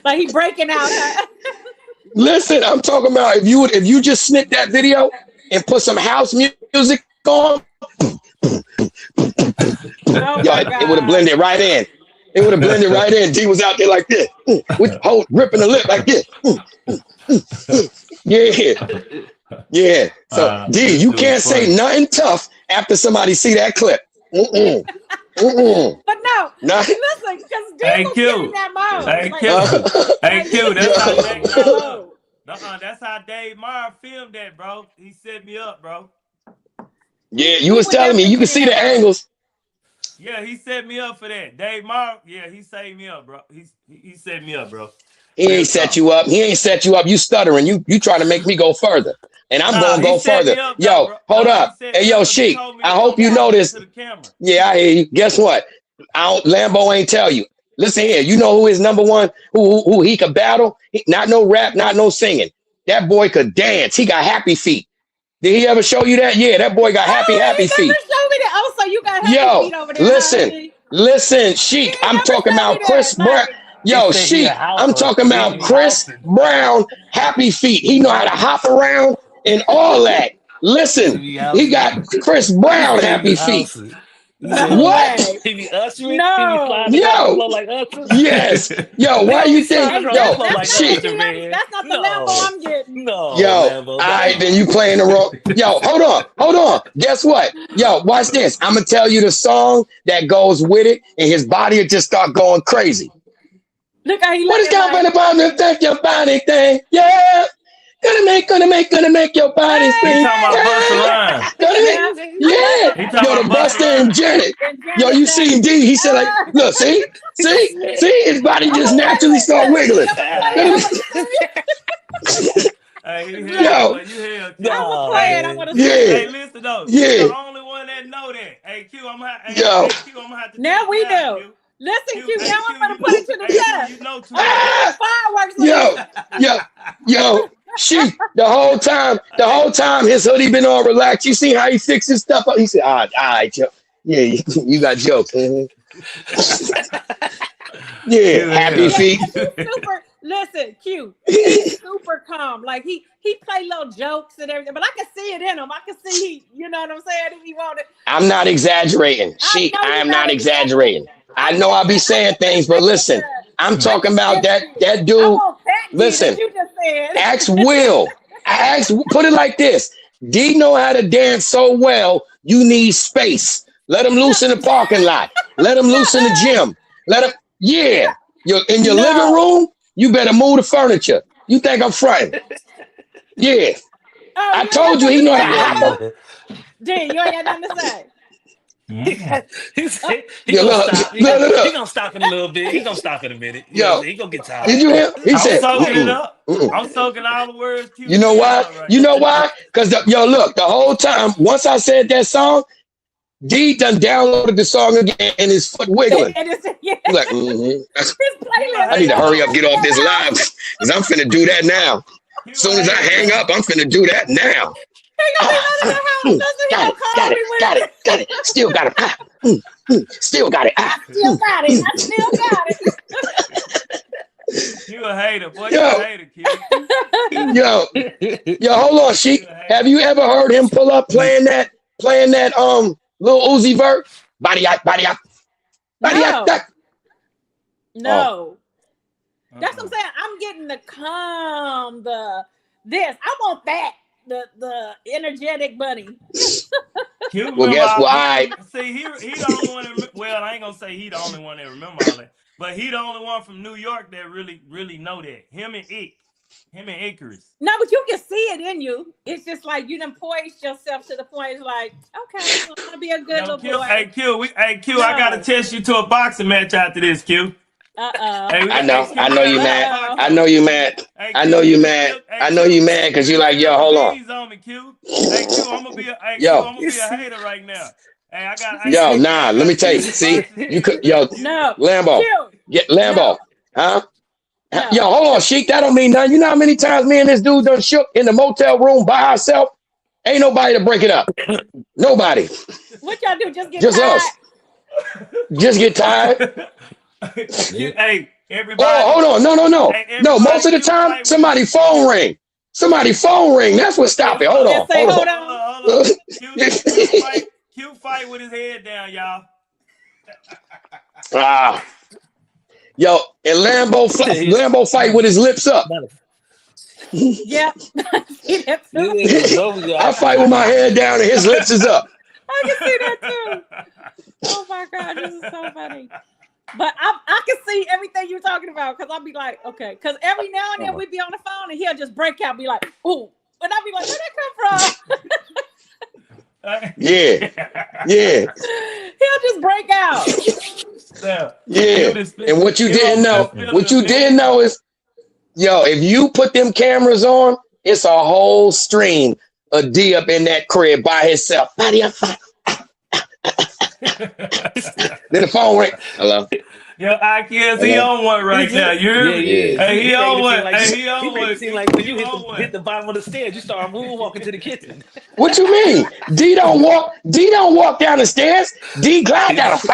like he breaking out. Listen, I'm talking about if you just snip that video and put some house music on, it would have blended right in. It would have blended right in. D was out there like this, with ripping the lip like this. Yeah. So D, you can't say nothing tough after somebody see that clip. But no, listen, because D was getting that mode. Hey, Q, that's how Dave Meyer filmed that, bro. He set me up, bro. Yeah, you was telling me you can see the angles. Yeah, he set me up for that. Dave Meyer, he saved me up, bro. He set me up, bro. He ain't set you up. He ain't set you up. You stuttering. You trying to make me go further. And I'm gonna go further. Yo, hold up. Hey, yo, Sheik, I hope you know this. Yeah, I hear you. Guess what? Lambo ain't tell you. Listen here, you know who is number one, who he could battle? Not no rap, not no singing. That boy could dance. He got happy feet. Did he ever show you that? Yeah, that boy got happy feet. Show me that. Oh, so you got happy feet over there. Listen, Sheik, I'm talking about Chris Brown. Yo, Sheik, I'm talking about Chris Brown happy feet. He know how to hop around and all that. Listen, he got Chris Brown happy feet. What? He be ushering? No. He be flying like ushers? Yes. Yo, why you think? Yo, shit. That's not the Lambo I'm getting. No. Yo, all right, then you playing the wrong. Yo, hold on. Guess what? Yo, watch this. I'm gonna tell you the song that goes with it, and his body will just start going crazy. Look how he What is going on about to affect your body thing? Yeah. Gonna make your body sing. He talking about Busta Rhymes. Yo, the Busta and Janet. Yo, you seen D? He said like, look, see, his body just naturally start wiggling. Hey, listen though. You're the only one that know that. Hey, Q, I'm gonna have to. Now we do. Listen, Q, now I'm gonna put it to the test. You know too Fireworks. Yo. She the whole time his hoodie been all relaxed. You see how he fixed his stuff up? He said, all right, yo. Yeah, you got jokes. Yeah, happy feet. Listen, Q, he's super calm. Like he play little jokes and everything, but I can see it in him. I can see you know what I'm saying, if he wanted. I'm not exaggerating. I am not exaggerating. I know I be saying things, but listen, I'm talking about that dude. Listen, ask Will. Put it like this. D know how to dance so well, you need space. Let him loose in the parking lot. Let him loose in the gym. You're in your living room, you better move the furniture. You think I'm fronting? Yeah. I told you he know how to hop. D, you ain't got nothing to say. He's gonna stop in a little bit. He's gonna stop in a minute. Yo, he gonna get tired. Did you hear? He said, soaking it up. I'm soaking all the words. You know why? You know why? Because look, the whole time, once I said that song, D done downloaded the song again and his foot wiggling. He's like, I need to hurry up, get off this live, because I'm finna do that now. As soon as I hang up, I'm finna do that now. Got it. Still got it. Still got it. Still got it. You a hater, boy. You a hater, kid. Yo, hold on, Sheik. Have you ever heard him pull up playing that Lil Uzi Vert? Body up. No. That's what I'm saying. I'm getting the calm, this. I want that. The energetic bunny. Q Well, remember guess all, what? see, he the only one that, well, I ain't gonna say he the only one that remember all that, but he the only one from New York that really know that. Him and Icarus. No, but you can see it in you. It's just like you done poised yourself to the point. It's like, okay, I'm gonna be a good little Q, boy. hey Q, I gotta test you to a boxing match after this, Q. Hey, I know you mad. I know you mad. Hey, I know you mad. I know you mad because you're like, yo, hold on. on me, Q. Hey Q, I'm gonna be a hater right now. Hey, I got. Yo, nah. Let me tell you. See, you could, yo, No, Lambo, Q. Lambo, huh? No. Yo, hold on, Sheik. That don't mean nothing. You know how many times me and this dude done shook in the motel room by ourselves? Ain't nobody to break it up. Nobody. What y'all do? Just get Just tired? us. Just get tired. Hey, everybody. Oh, hold on. No. Hey, No, most of the time, somebody phone ring. Somebody phone ring. That's what stop it. Hold on. Hold on. Q fight with his head down, y'all. Yo, and Lambo fight with his lips up. Yep. I fight with my head down and his lips is up. I can see that too. Oh my God, this is so funny. But I can see everything you're talking about because I'll be like, okay. Because every now and then we be on the phone and he'll just break out, be like, ooh. And I'll be like, where'd that come from? Yeah. He'll just break out. Yeah. And what you didn't know is, yo, if you put them cameras on, it's a whole stream of D up in that crib by himself. Then the phone ring. Hello. Yo, I guess he on one right now. You hear me? Hey, he on one. Hey, he on one. It seem like when you hit the bottom of the stairs, you start moonwalking to the kitchen. What you mean? D don't walk down the stairs. D glide down. That's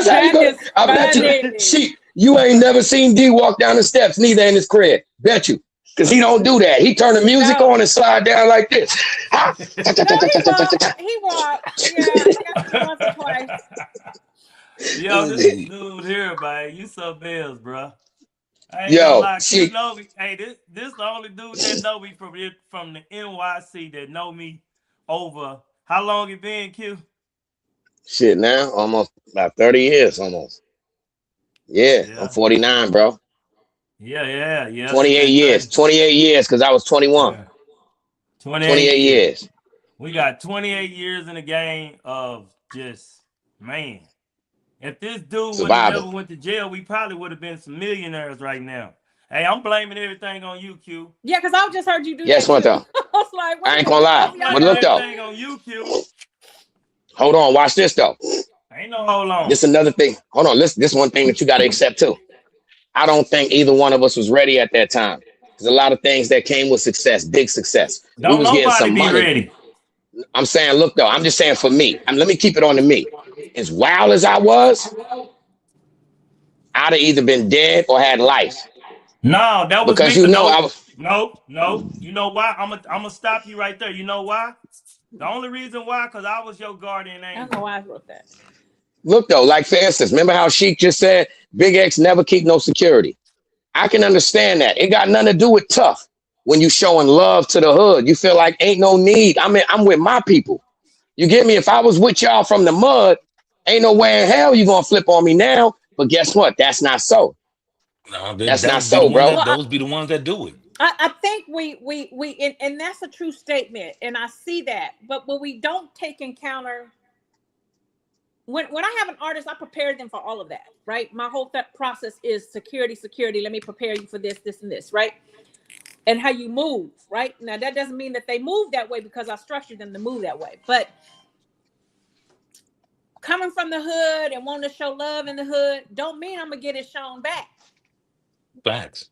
how you go. I bet you. Sheep, you ain't never seen D walk down the steps, neither in his crib. Bet you. Because he don't do that. He turn the music on and slide down like this. He walked. Yeah, once or twice. Yo, this dude here, man, you so bills, bro. Yo, you know me. Hey, this the only dude that know me from the NYC that know me over. How long it been, Q? Shit, now almost about 30 years, almost. Yeah. I'm 49, bro. Yeah. 28 years. 28 years because I was 21. Yeah. 28 years. We got 28 years in the game of just, man. If this dude would have never went to jail, we probably would have been some millionaires right now. Hey, I'm blaming everything on you, Q. Yeah, because I just heard you do that. Yes, what though? I was like, I ain't gonna lie. But look though. On you, Q. Hold on, watch this though. Ain't no hold on. This another thing. Hold on, this one thing that you gotta accept too. I don't think either one of us was ready at that time. There's a lot of things that came with success, big success. Don't we was getting some money. Ready. I'm saying, look though, I'm just saying for me. Let me keep it on to me. As wild as I was, I'd have either been dead or had life. No, that was because me. You know I was. No. You know why? I'm gonna stop you right there. You know why? The only reason why, because I was your guardian angel. I don't know why I wrote that. Look though, like for instance, remember how Sheik just said, Big X never keep no security. I can understand that. It got nothing to do with tough. When you showing love to the hood, you feel like ain't no need. I'm with my people. You get me? If I was with y'all from the mud, ain't no way in hell you gonna flip on me now. But guess what? That's not so. No, that's not so, bro. Those be the ones that do it. I think we and that's a true statement, and I see that. But when we don't take encounter, when I have an artist, I prepare them for all of that, right? My whole process is security. Let me prepare you for this, and this, right? And how you move, right? Now that doesn't mean that they move that way because I structured them to move that way. But coming from the hood and wanting to show love in the hood don't mean I'm gonna get it shown back. Facts.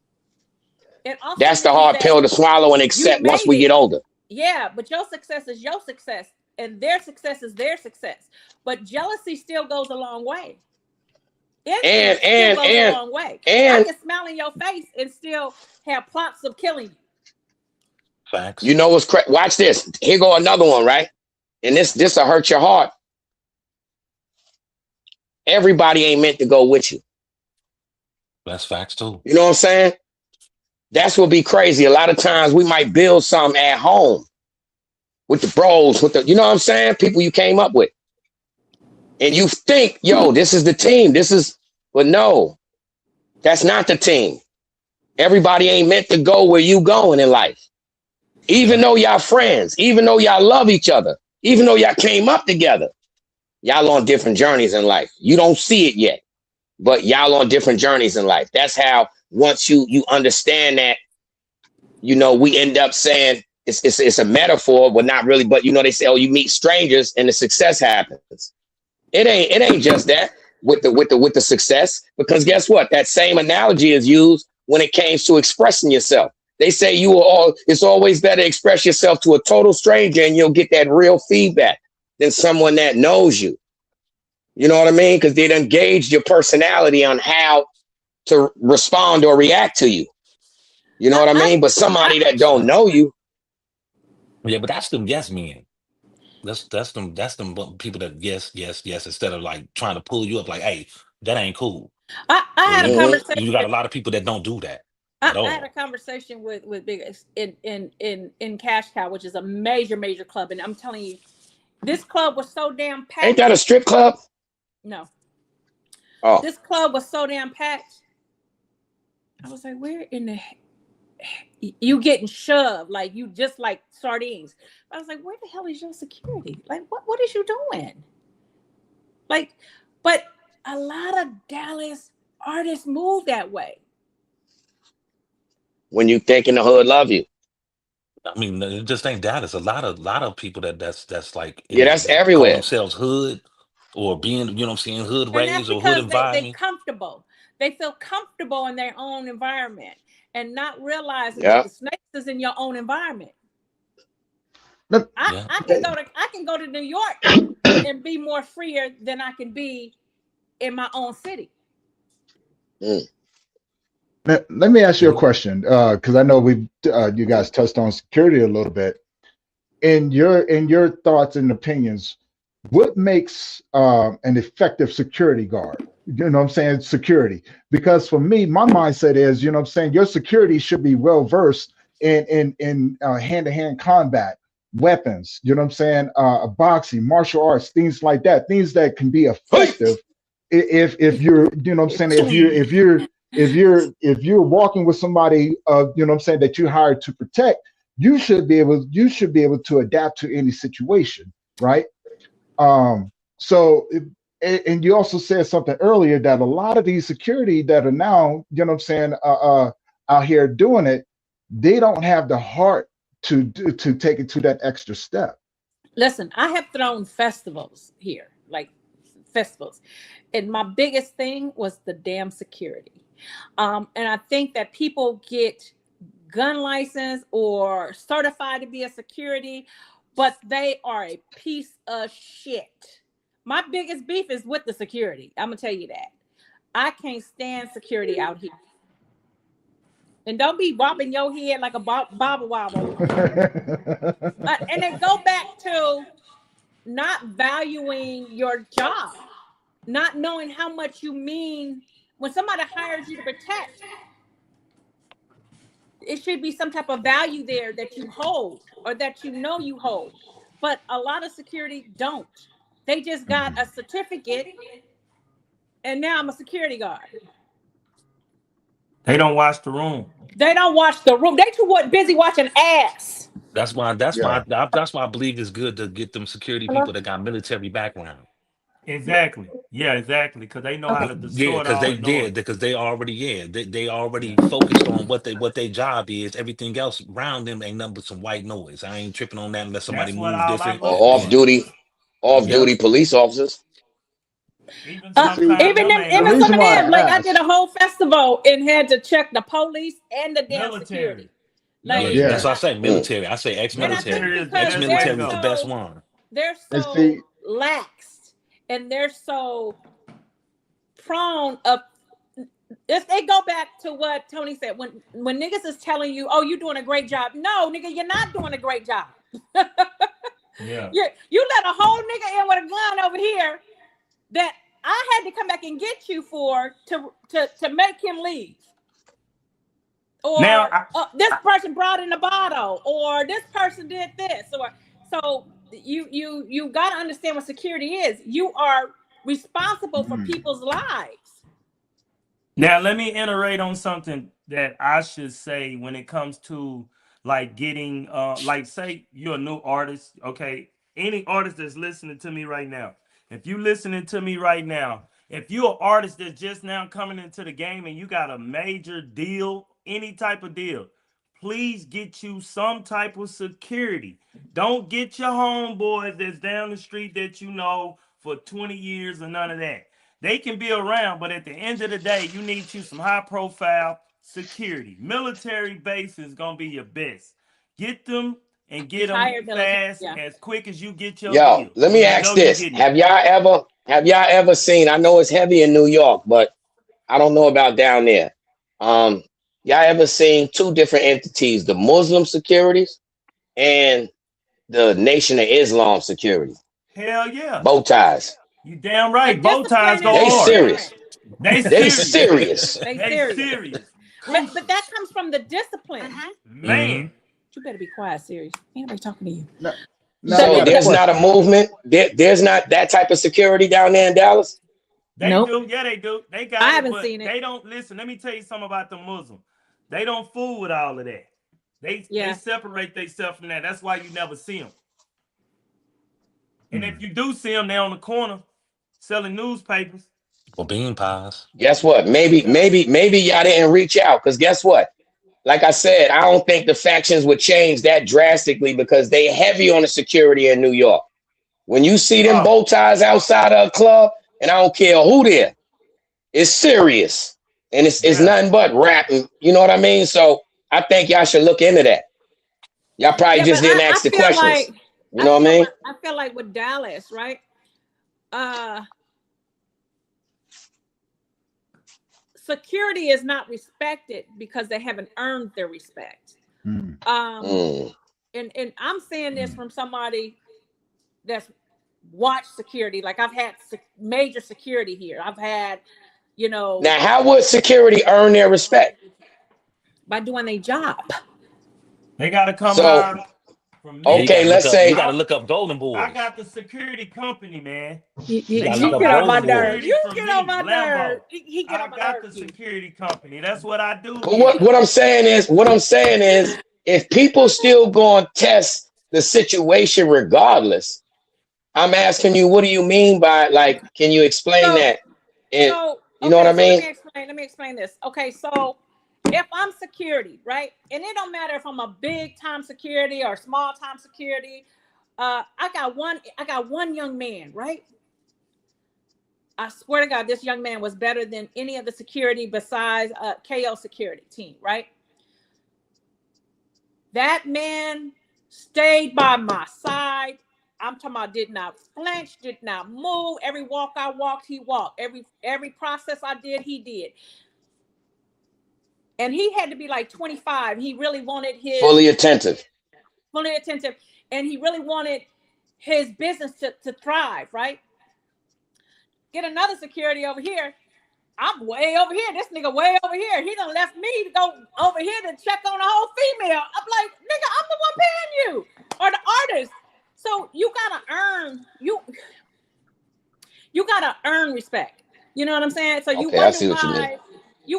That's the hard pill to swallow and accept once we get older. Yeah, but your success is your success, and their success is their success. But jealousy still goes a long way. And a long way. I can smile in your face and still have plots of killing you. Facts. You know what's crazy? Watch this. Here go another one, right? And this will hurt your heart. Everybody ain't meant to go with you. That's facts too. You know what I'm saying? That's what be crazy. A lot of times we might build something at home with the bros, with the, you know what I'm saying? People you came up with. And you think, yo, this is the team. But no, that's not the team. Everybody ain't meant to go where you going in life. Even though y'all friends, even though y'all love each other, even though y'all came up together, y'all on different journeys in life. You don't see it yet, but y'all on different journeys in life. That's how once you understand that, you know, we end up saying it's a metaphor, but not really. But you know, they say, oh, you meet strangers and the success happens. It ain't just that with the success, because guess what? That same analogy is used when it came to expressing yourself. They say it's always better to express yourself to a total stranger and you'll get that real feedback than someone that knows you. You know what I mean? Because they done gauged your personality on how to respond or react to you. You know what I mean? But somebody that don't know you. Yeah, but that's them yes men. That's them people that yes instead of like trying to pull you up like, hey, that ain't cool. I had a conversation. You got a lot of people that don't do that. I had a conversation with Big in Cash Cow, which is a major club, and I'm telling you, this club was so damn packed. Ain't that a strip club? No. Oh. This club was so damn packed. I was like, where in the you getting shoved like you just like sardines? I was like, where the hell is your security? Like, what is you doing? Like, but a lot of Dallas artists move that way. When you thinking the hood love you. I mean, it just ain't Dallas. A lot of people that's like that's that everywhere. call themselves hood or being, you know what I'm saying, hood raised or hood environment. They comfortable. They feel comfortable in their own environment and not realizing that the snakes is in your own environment. I can go to New York and be more freer than I can be in my own city. Let me ask you a question, because I know you guys touched on security a little bit. In your thoughts and opinions, what makes an effective security guard? You know what I'm saying? Security. Because for me, my mindset is, you know what I'm saying, your security should be well versed in hand-to-hand combat, weapons, you know what I'm saying, boxing, martial arts, things like that, things that can be effective if you're, you know what I'm saying, if you're walking with somebody, you know what I'm saying, that you hired to protect, you should be able to adapt to any situation, right? And you also said something earlier that a lot of these security that are now, you know what I'm saying, out here doing it, they don't have the heart to take it to that extra step. Listen, I have thrown festivals here, like festivals, and my biggest thing was the damn security. And I think that people get gun license or certified to be a security, but they are a piece of shit. My biggest beef is with the security. I'm gonna tell you that. I can't stand security out here. And don't be bobbing your head like a bobble wobble. And then go back to not valuing your job, not knowing how much you mean when somebody hires you to protect. It should be some type of value there that you hold or that you know you hold. But a lot of security don't. They just got a certificate and now I'm a security guard. They don't watch the room. They don't watch the room. They too busy watching ass. That's why I believe it's good to get them security people that got military background. Exactly. Yeah, exactly. Because they know how to distort all the noise. Because they already focused on what their job is. Everything else around them ain't nothing but some white noise. I ain't tripping on that unless somebody moves different. Or off-duty police officers. Even some of them, like I did a whole festival and had to check the police and the damn security. Like, that's what I say. Military. I say ex-military. Ex-military is the best one. They're so lax and they're so prone of. If they go back to what Tony said, when niggas is telling you, "Oh, you're doing a great job," no, nigga, you're not doing a great job. Yeah, you let a whole nigga in with a gun over here that I had to come back and get you for to make him leave. or Now, this person brought in a bottle, or this person did this, or so you got to understand what security is. You are responsible for people's lives. Now, let me iterate on something that I should say when it comes to like getting, like, say you're a new artist, okay? Any artist that's listening to me right now, if you listening to me right now, if you're an artist that's just now coming into the game and you got a major deal, any type of deal, please get you some type of security. Don't get your homeboys that's down the street that you know for 20 years or none of that. They can be around, but at the end of the day, you need you some high profile security. Military base is going to be your best. Get them and get them fast, as quick as you get your deal. Let me ask this. Have y'all ever seen, I know it's heavy in New York, but I don't know about down there. Y'all ever seen two different entities, the Muslim securities and the Nation of Islam security? Hell yeah. Bow ties. You damn right. Bow ties go hard. Serious. They serious. They serious. But that comes from the discipline. Man. You better be quiet, serious. Ain't nobody talking to you. So there's not a movement. There's not that type of security down there in Dallas. They do. Yeah, they do. They got. I haven't seen it. They don't listen. Let me tell you something about the Muslim. They don't fool with all of that. They separate themselves from that. That's why you never see them. And if you do see them, they're on the corner selling newspapers or bean pies. Guess what? Maybe y'all didn't reach out, because guess what? Like I said, I don't think the factions would change that drastically because they heavy on the security in New York. When you see them bow ties outside of a club, and I don't care who there, it's serious. And it's nothing but rapping. You know what I mean? So I think y'all should look into that. Y'all probably just didn't ask the questions. Like, you know what I mean? I feel like with Dallas, right? Security is not respected because they haven't earned their respect. And I'm saying this from somebody that's watched security. Like I've had major security here. I've had, you know. Now, how would security earn their respect? By doing their job. They got to come out. Okay, let's say you gotta look up Golden Boys. I got the security company, man. You get on my nerves. You get on my nerves. He get on my nerves. I got the security company. That's what I do. But what I'm saying is, if people still going to test the situation regardless, I'm asking you, what do you mean by, like, can you explain that? And you know what I mean? Let me explain this. Okay, so if I'm security, right? And it don't matter if I'm a big time security or small time security. I got one young man, right? I swear to God, this young man was better than any of the security besides KO security team, right? That man stayed by my side. I'm talking about did not flinch, did not move. Every walk I walked, he walked. Every process I did, he did. And he had to be like 25. He really wanted his fully attentive. And he really wanted his business to thrive, right? Get another security over here. I'm way over here. This nigga way over here. He done left me to go over here to check on a whole female. I'm like, nigga, I'm the one paying you. Or the artist. So you gotta earn you gotta earn respect. You know what I'm saying? So you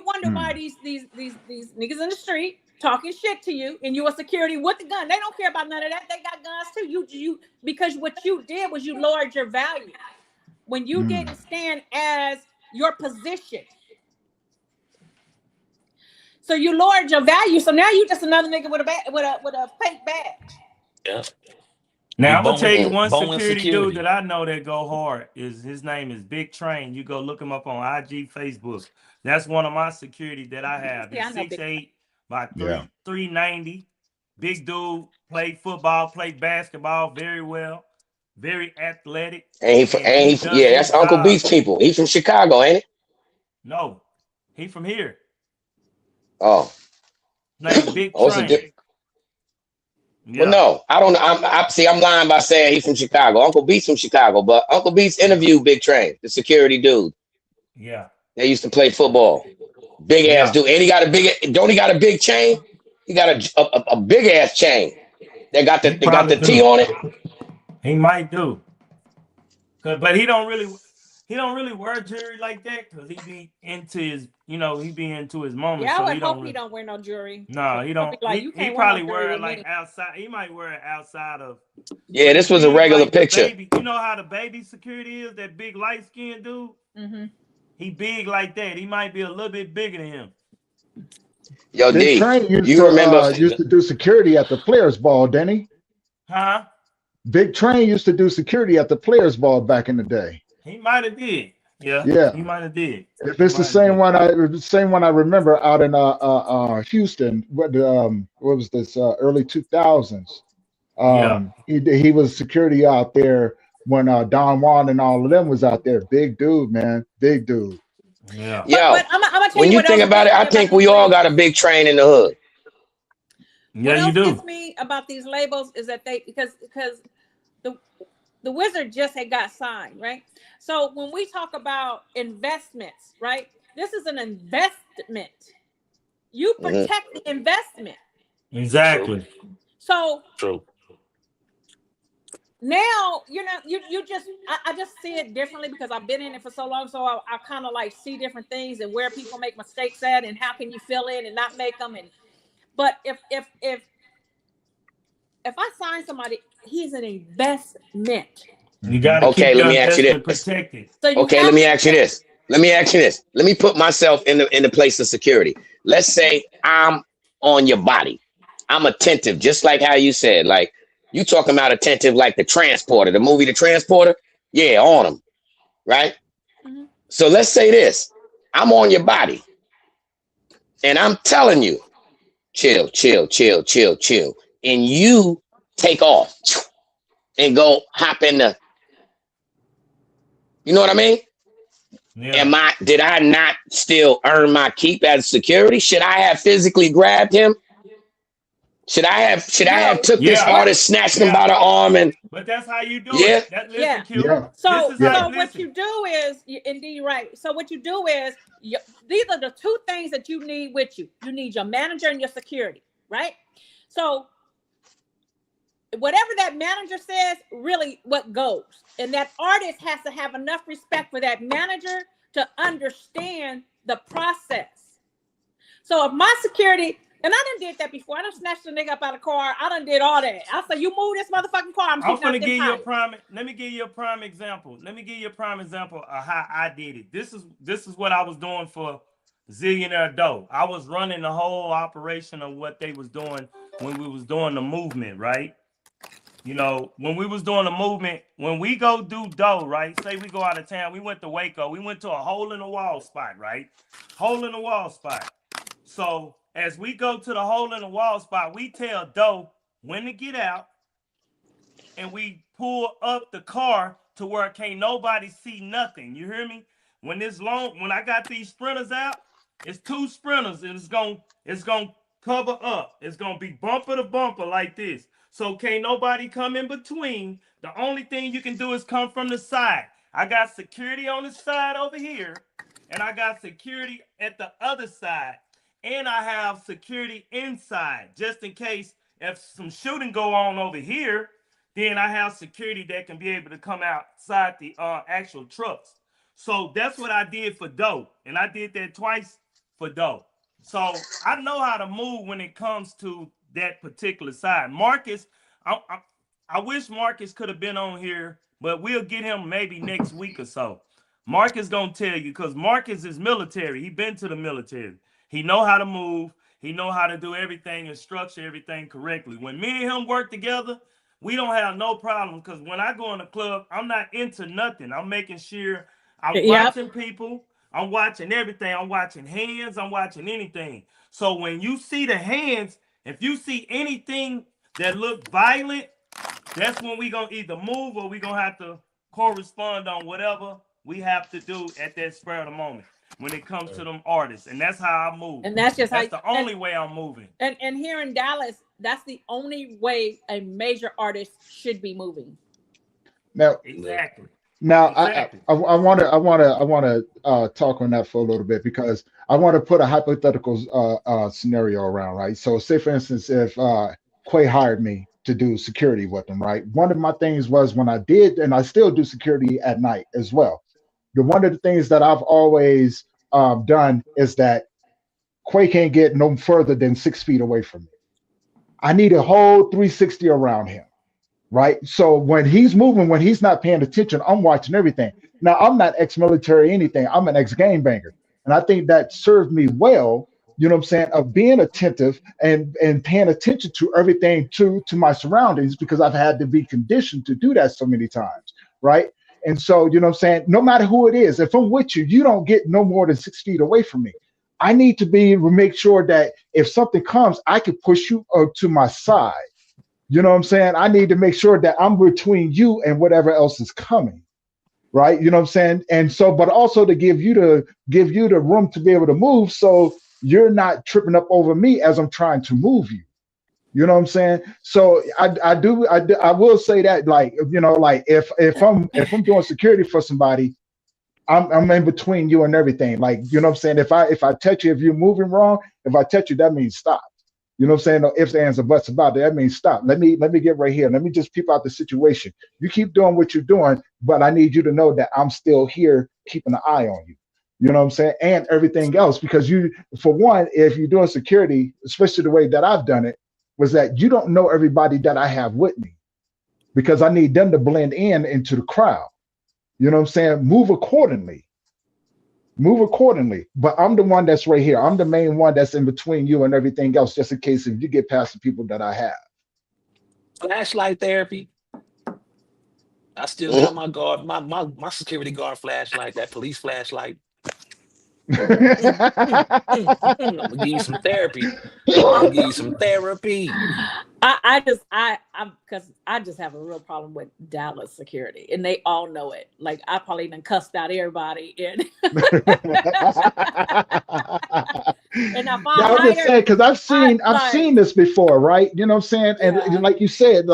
wonder why these niggas in the street talking shit to you, and you a security with the gun. They don't care about none of that. They got guns too. You because what you did was you lowered your value when you didn't stand as your position. So you lowered your value. So now you just another nigga with a fake badge. Yeah. Now I'm gonna tell you one security dude that I know that go hard. His name is Big Train. You go look him up on IG, Facebook. That's one of my security that I have. He's 6'8", about 390. Big dude, played football, played basketball very well, very athletic. That's Uncle Beats people. He's from Chicago, ain't it? No, he from here. Oh, name Big Train. Well, no, I don't know. I'm lying by saying he's from Chicago. Uncle Beats from Chicago, but Uncle Beats interviewed Big Train, the security dude. Yeah. They used to play football. Big ass dude. And he got a big. Don't he got a big chain? He got a big ass chain. They got the T on it. He might do. But he don't really wear jewelry like that because he be into his, he be into his moment. Yeah, so I would hope he don't wear no jewelry. No, he don't. Like, he probably wear it like outside. He might wear it outside of. Yeah, this was a regular picture. Baby, you know how the baby security is? That big light skinned dude. Mm-hmm. He big like that. He might be a little bit bigger than him. Yo, Big D, Train you remember used to do security at the Players Ball, didn't he? Huh? Big Train used to do security at the Players Ball back in the day. He might have did. Yeah. He might have did. If it's the same one, I remember out in Houston. What was this? Early 2000s. He was security out there when Don Juan and all of them was out there. Big dude, man. Big dude. Yeah. Yo, but I'm gonna tell when you what think else about it, I think we all got a Big Train in the hood. Yeah, you do. What else gets me about these labels is that because the Wizard just had got signed, right? So when we talk about investments, right? This is an investment. You protect the investment. Exactly. So true. Now, you just I just see it differently because I've been in it for so long. So I kind of like see different things and where people make mistakes at and how can you fill in and not make them. But if I sign somebody, he's an investment. You gotta okay, let me ask you this. Protected. So okay, let me ask you this. Let me put myself in the place of security. Let's say I'm on your body. I'm attentive, just like how you said. Like you talking about attentive, like the Transporter, the movie The Transporter. Yeah, on him, right? Mm-hmm. So let's say this. I'm on your body, and I'm telling you, chill, and you take off and go hop in the. You know what I mean? Yeah. Did I not still earn my keep as security? Should I have physically grabbed him? Should I have took this artist, snatched him by the arm and? But that's how you do it. So what you do is, indeed, right. So what you do is, these are the two things that you need with you. You need your manager and your security, right? So whatever that manager says, really what goes. And that artist has to have enough respect for that manager to understand the process. So if my security, and I done did that before. I done snatched a nigga up out of the car. I done did all that. I said, you move this motherfucking car. I'm gonna give you a prime. Let me give you a prime example. Of how I did it. This is what I was doing for Zillionaire Doe. I was running the whole operation of what they was doing when we was doing the movement, right? When we was doing the movement, when we go do dough, right? Say we go out of town, we went to Waco. We went to a hole in the wall spot, right? Hole in the wall spot. So as we go to the hole in the wall spot, we tell Doe when to get out, and we pull up the car to where can't nobody see nothing. You hear me? When I got these sprinters out, it's two sprinters, and it's gonna cover up. It's gonna be bumper to bumper like this. So can't nobody come in between. The only thing you can do is come from the side. I got security on the side over here, and I got security at the other side. And I have security inside, just in case if some shooting go on over here, then I have security that can be able to come outside the actual trucks. So that's what I did for Doe, and I did that twice for Doe. So I know how to move when it comes to that particular side. Marcus, I wish Marcus could have been on here, but we'll get him maybe next week or so. Marcus gonna tell you, because Marcus is military. He been to the military. He know how to move. He know how to do everything and structure everything correctly. When me and him work together, we don't have no problem, because when I go in the club, I'm not into nothing. I'm making sure I'm watching people. I'm watching everything. I'm watching hands. I'm watching anything. So when you see the hands, if you see anything that look violent, that's when we going to either move or we going to have to correspond on whatever we have to do at that spur of the moment when it comes to them artists. And that's how I move. And that's the only way I'm moving. And here in Dallas, that's the only way a major artist should be moving. Now, exactly. Now, Exactly. I want to talk on that for a little bit because I want to put a hypothetical scenario around, right? So, say for instance, if Quay hired me to do security with him, right? One of my things was when I did, and I still do security at night as well. One of the things that I've always done is that Quay can't get no further than 6 feet away from me. I need a whole 360 around him, right? So when he's moving, when he's not paying attention, I'm watching everything. Now, I'm not ex-military anything. I'm an ex-gangbanger. And I think that served me well, you know what I'm saying, of being attentive and paying attention to everything, to my surroundings, because I've had to be conditioned to do that so many times, right? And so, you know what I'm saying, no matter who it is, if I'm with you, you don't get no more than 6 feet away from me. I need to be able to make sure that if something comes, I can push you to my side. You know what I'm saying? I need to make sure that I'm between you and whatever else is coming, right? You know what I'm saying? And so, but also to give you the room to be able to move, so you're not tripping up over me as I'm trying to move you. You know what I'm saying? So I will say that, like, you know, like if I'm doing security for somebody, I'm in between you and everything. Like, you know what I'm saying? If I touch you, if you're moving wrong, if I touch you, that means stop. You know what I'm saying? No ifs, ands, or buts about it. That means stop. Let me get right here. Let me just peep out the situation. You keep doing what you're doing, but I need you to know that I'm still here keeping an eye on you. You know what I'm saying? And everything else, because for one, if you're doing security, especially the way that I've done it, was that you don't know everybody that I have with me, because I need them to blend into the crowd. You know what I'm saying? Move accordingly. But I'm the one that's right here. I'm the main one that's in between you and everything else, just in case if you get past the people that I have. Flashlight therapy. I still got my guard, my security guard flashlight, that police flashlight. I'm gonna give you some therapy. I'm gonna give you some therapy. I'm because I just have a real problem with Dallas security, and they all know it. Like, I probably even cussed out everybody. And and if Yeah, I'm just saying, because I've seen this before, right? You know what I'm saying? And Yeah. like you said,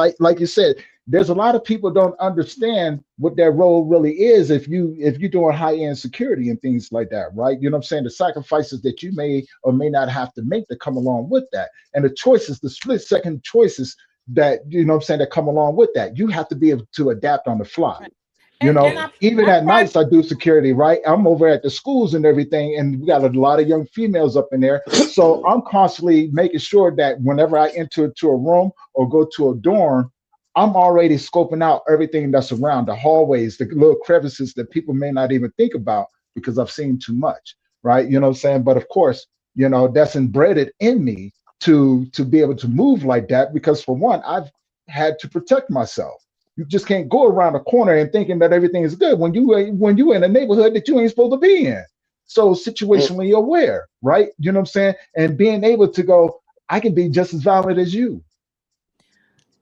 there's a lot of people don't understand what their role really is if you're doing high-end security and things like that, right? You know what I'm saying? The sacrifices that you may or may not have to make that come along with that. And the choices, the split-second choices that, you know what I'm saying, that come along with that. You have to be able to adapt on the fly. Right. You know, and even at nights, I do security, right? I'm over at the schools and everything, and we got a lot of young females up in there. So I'm constantly making sure that whenever I enter to a room or go to a dorm, I'm already scoping out everything that's around, the hallways, the little crevices that people may not even think about because I've seen too much, right? You know what I'm saying? But of course, you know, that's embedded in me to be able to move like that, because for one, I've had to protect myself. You just can't go around a corner and thinking that everything is good when you in a neighborhood that you ain't supposed to be in. So situationally aware, right? You know what I'm saying? And being able to go, I can be just as valid as you.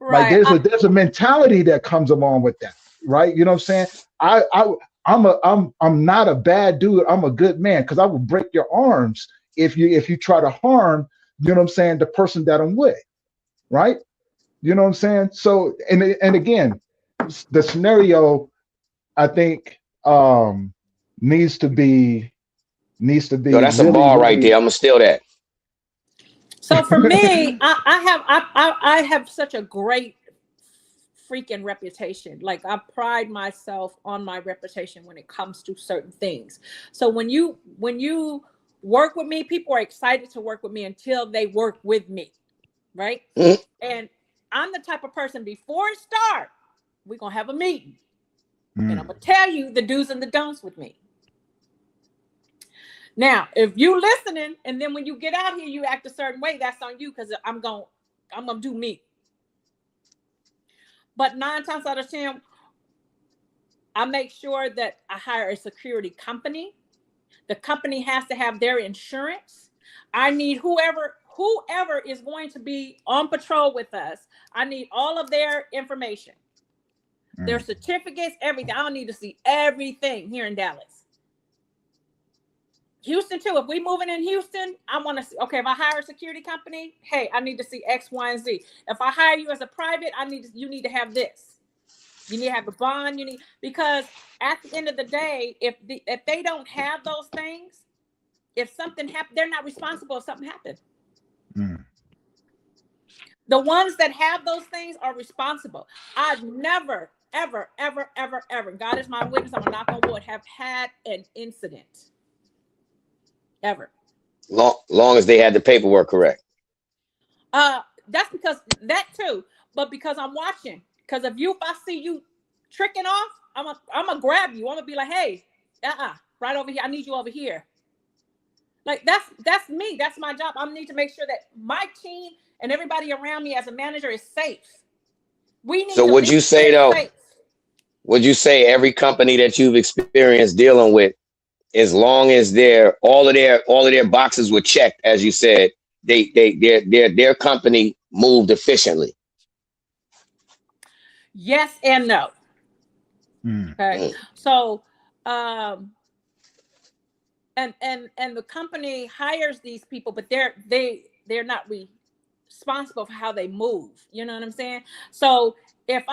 right. Like there's a mentality that comes along with that, right? You know what I'm saying? I'm not a bad dude. I'm a good man, because I will break your arms if you try to harm, you know what I'm saying, the person that I'm with, right? You know what I'm saying? So and again, the scenario, I think, needs to be Yo, that's really, a bar right really. there. I'm gonna steal that. So for me, I have such a great freaking reputation. Like, I pride myself on my reputation when it comes to certain things. So when you work with me, people are excited to work with me until they work with me, right? And I'm the type of person, before it starts, we're gonna have a meeting, and I'm gonna tell you the do's and the don'ts with me. Now, if you listening, and then when you get out here, you act a certain way, that's on you, because I'm gonna do me. But 9 times out of 10, I make sure that I hire a security company. The company has to have their insurance. I need whoever is going to be on patrol with us, I need all of their information, their certificates, everything. I don't need to see everything here in Dallas. Houston too. If we moving in Houston, I want to see, okay, if I hire a security company, hey, I need to see X, Y, and Z. If I hire you as a private, you need to have this. You need to have a bond. Because at the end of the day, if they don't have those things, if something happens, they're not responsible if something happens. The ones that have those things are responsible. I've never, ever, ever, ever, ever, God is my witness, I'm a knock on wood, have had an incident. Ever. Long as they had the paperwork correct. That's because that too, but because I'm watching. Because if I see you tricking off, I'm gonna grab you. I'm gonna be like, hey, right over here. I need you over here. Like that's me. That's my job. I need to make sure that my team and everybody around me as a manager is safe. We need. So would you say though? Safe. Would you say every company that you've experienced dealing with, as long as all of their boxes were checked, as you said, their company moved efficiently? Yes and no. Okay. So and the company hires these people, but they're not responsible for how they move. You know what I'm saying? So if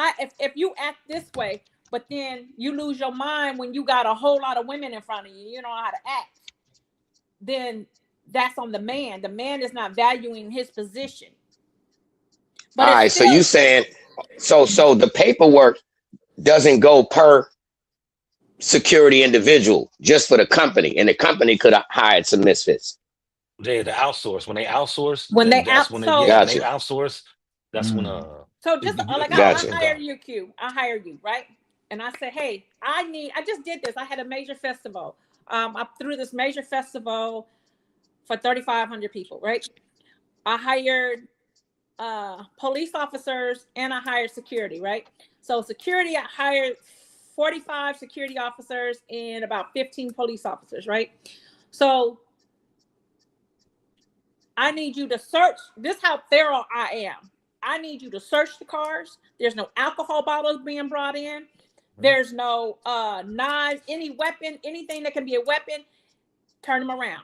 you act this way, but then you lose your mind when you got a whole lot of women in front of you, you don't know how to act, then that's on the man. The man is not valuing his position. But all right, so you saying so the paperwork doesn't go per security individual, just for the company, and the company could have hired some misfits. They had to outsource. When they outsource, when they outsource, that's when so just like I hire you, Q. I hire you, right? And I said, hey, I just did this. I had a major festival. I threw this major festival for 3,500 people, right? I hired police officers and I hired security, right? So security, I hired 45 security officers and about 15 police officers, right? So I need you to search. This is how thorough I am. I need you to search the cars. There's no alcohol bottles being brought in. There's no knives, any weapon, anything that can be a weapon, turn them around.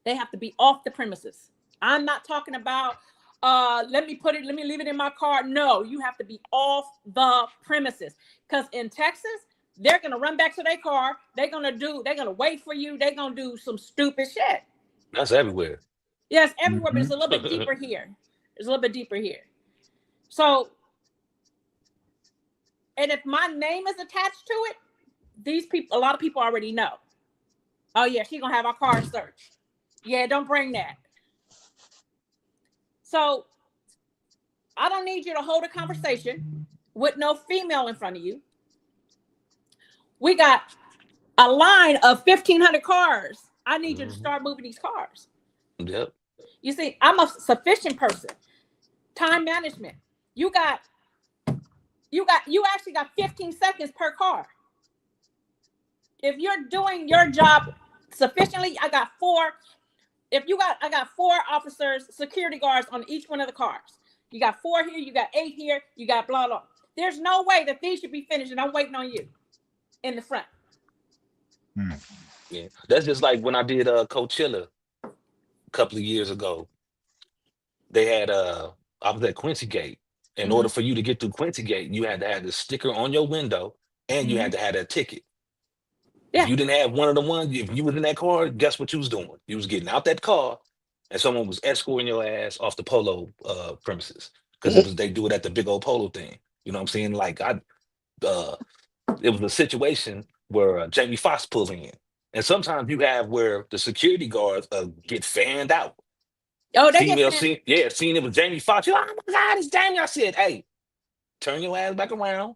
They have to be off the premises. I'm not talking about let me leave it in my car. No, you have to be off the premises. Because in Texas, they're gonna run back to their car. They're gonna wait for you. They're gonna do some stupid shit. That's everywhere. Yes, everywhere, but it's a little bit deeper here. It's a little bit deeper here. So, and if my name is attached to it, a lot of people already know. Oh yeah, she's gonna have our car searched. Yeah, don't bring that. So I don't need you to hold a conversation with no female in front of you. We got a line of 1,500 cars. I need you to start moving these cars. Yep. You see, I'm a sufficient person. Time management. You actually got 15 seconds per car. If you're doing your job sufficiently, I got 4. I got 4 officers, security guards on each one of the cars. You got 4 here, you got 8 here, you got blah, blah. There's no way that these should be finished and I'm waiting on you in the front. Yeah, that's just like when I did Coachella a couple of years ago. They had I was at Quincy Gate. In order for you to get through Quincy Gate, you had to have the sticker on your window and you had to have that ticket. Yeah. If you didn't have one of the ones, if you was in that car, guess what you was doing? You was getting out that car and someone was escorting your ass off the Polo premises. Because they do it at the big old Polo thing. You know what I'm saying? Like it was a situation where Jamie Foxx pulled in. And sometimes you have where the security guards get fanned out. Oh, they get fanned. Seeing it was Jamie Foxx. Oh my God, it's Jamie. I said, hey, turn your ass back around,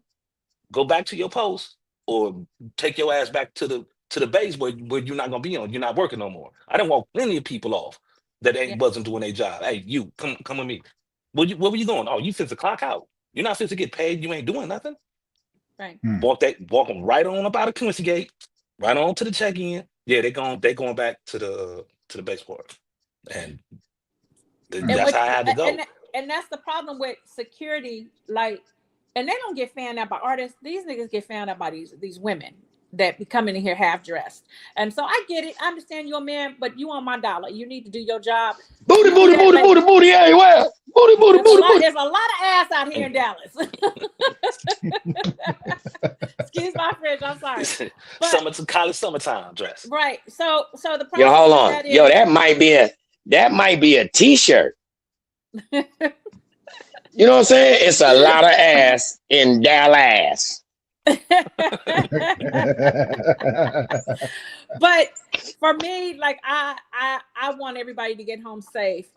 go back to your post, or take your ass back to the base where you're not gonna be on. You're not working no more. I done walked plenty of people off that wasn't doing their job. Hey, you come with me. Where were you going? Oh, you fit to clock out. You're not fit to get paid. You ain't doing nothing. Right. Walk them right on up out of Quincy Gate, right on to the check-in. Yeah, they going back to the base part, and that's how I had to go. And that's the problem with security, like, and they don't get fanned out by artists. These niggas get fanned out by these women. that be coming in here half dressed. And so I get it. I understand you're a man, but you on my dollar. You need to do your job. Booty, everywhere. There's a lot of ass out here in Dallas. Excuse my French. I'm sorry. But, college summertime dress. Right. So the problem. Yo, hold on. Yo, that might be a t-shirt. You know what I'm saying? It's a lot of ass in Dallas. But for me, like I want everybody to get home safe.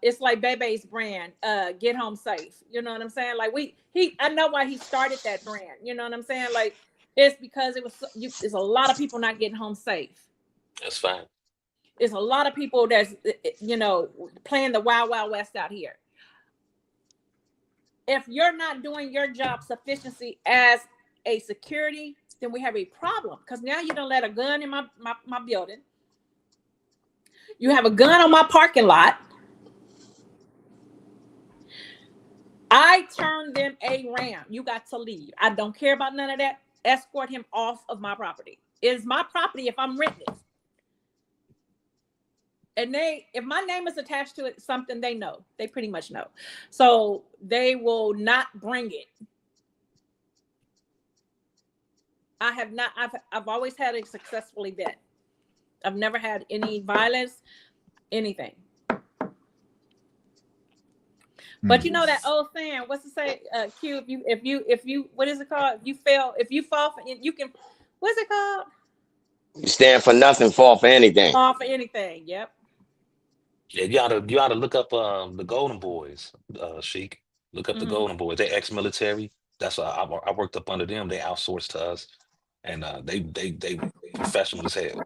It's like Bebe's brand, get home safe. You know what I'm saying? Like I know why he started that brand. You know what I'm saying? Like it's because it's a lot of people not getting home safe. That's fine. It's a lot of people that's playing the wild west out here. If you're not doing your job sufficiency as a security, then we have a problem, because now you don't let a gun in my building. You have a gun on my parking lot. I turned them around. You got to leave. I don't care about none of that. Escort him off of my property. It is my property if I'm renting it. And if my name is attached to it, something they know. They pretty much know. So they will not bring it. I have not. I've always had a successful event. I've never had any violence, anything. But you know that old saying, what's it say? Q, if you what is it called? If you fall for it, you can. What's it called? You stand for nothing, fall for anything. Fall for anything. Yep. Yeah, you ought to look up the Golden Boys, Sheik. Look up the Golden Boys. They're ex-military. That's why I worked up under them. They outsourced to us, and they professional as hell.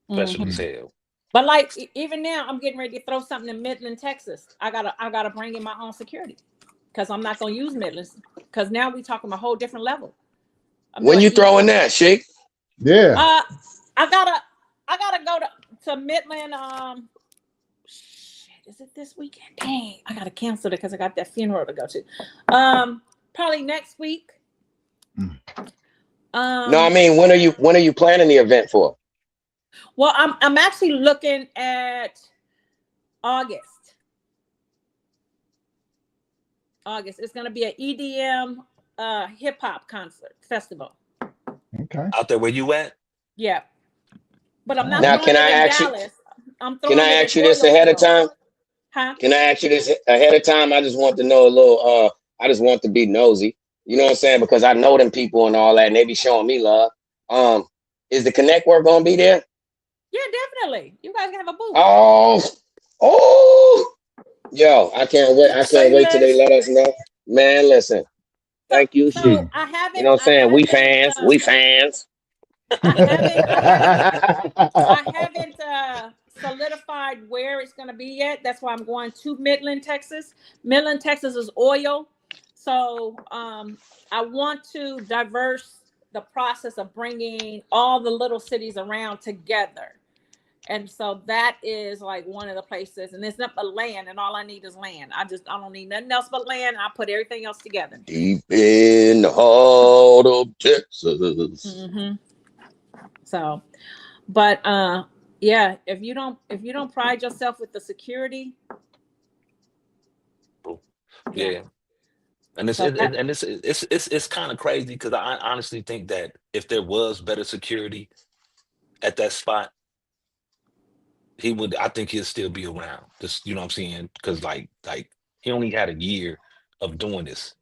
Professional as hell. But like even now, I'm getting ready to throw something in Midland, Texas. I gotta bring in my own security, because I'm not gonna use Midlands, because now we talking a whole different level. When you throwing that, Sheik? Yeah. I gotta go to Midland. Is it this weekend? Dang, I gotta cancel it because I got that funeral to go to. Probably next week. No, I mean, when are you planning the event for? Well, I'm actually looking at August. It's gonna be an EDM hip hop concert festival. Okay. Out there where you at? Yeah. But I'm not. Now, can I ask you this ahead of time? Huh? Can I ask you this ahead of time? I just want to know a little. I just want to be nosy. You know what I'm saying? Because I know them people and all that, and they be showing me love. Is the Connect Work gonna be there? Yeah, definitely. You guys can have a booth. Oh, yo, I can't wait. I can't wait till they let us know. Man, listen. Thank you, Sheik. You know what I'm saying? We fans. I haven't solidified where it's going to be yet. That's why I'm going to Midland, Texas. Midland, Texas is oil. So I want to diverse the process of bringing all the little cities around together. And so that is like one of the places. And it's not but land, and all I need is land. I don't need nothing else but land. I put everything else together. Deep in the heart of Texas. So, but yeah, if you don't pride yourself with the security, yeah. And it's kind of crazy, because I honestly think that if there was better security at that spot, I think he'll still be around. Just, you know what I'm saying? Because like he only had a year of doing this.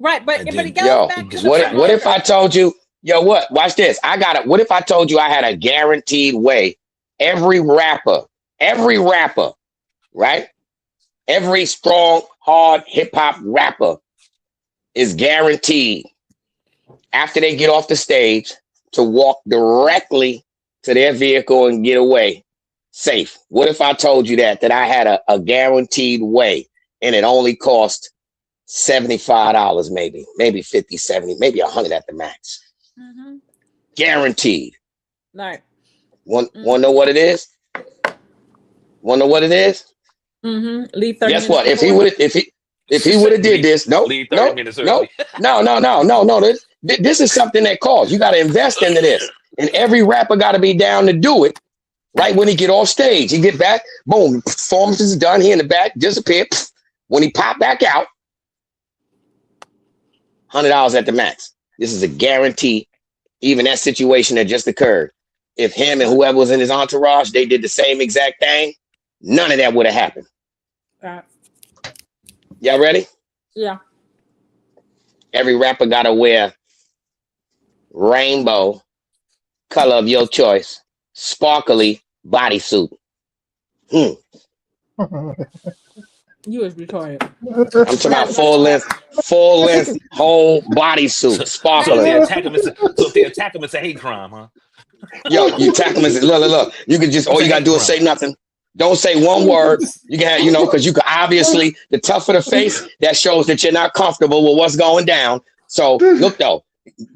Right, but it goes back to what if I told you, watch this. What if I told you I had a guaranteed way? Every rapper, right? Every strong, hard hip-hop rapper is guaranteed, after they get off the stage, to walk directly to their vehicle and get away safe. What if I told you that I had a guaranteed way, and it only cost $75, maybe 50, 70, maybe 100 at the max. Guaranteed. Right. Want to know what it is? Want to know what it is? Leave 30 Guess what? If he would have did this, no. This is something that costs. You got to invest into this. And every rapper got to be down to do it. Right when he get off stage, he get back, boom, performance is done. He in the back, disappear. When he pop back out, $100 at the max. This is a guarantee. Even that situation that just occurred, if him and whoever was in his entourage, they did the same exact thing, none of that would have happened. Y'all ready? Yeah. Every rapper gotta wear rainbow, color of your choice, sparkly bodysuit. You was retarded. I'm talking about full length, whole bodysuit, sparkly. So if they attack him, it's a hate crime, huh? Yo, you attack him and say, look. You can just, all you gotta do is say nothing. Don't say one word. You can have, because you can obviously, the tougher the face, that shows that you're not comfortable with what's going down. So look though,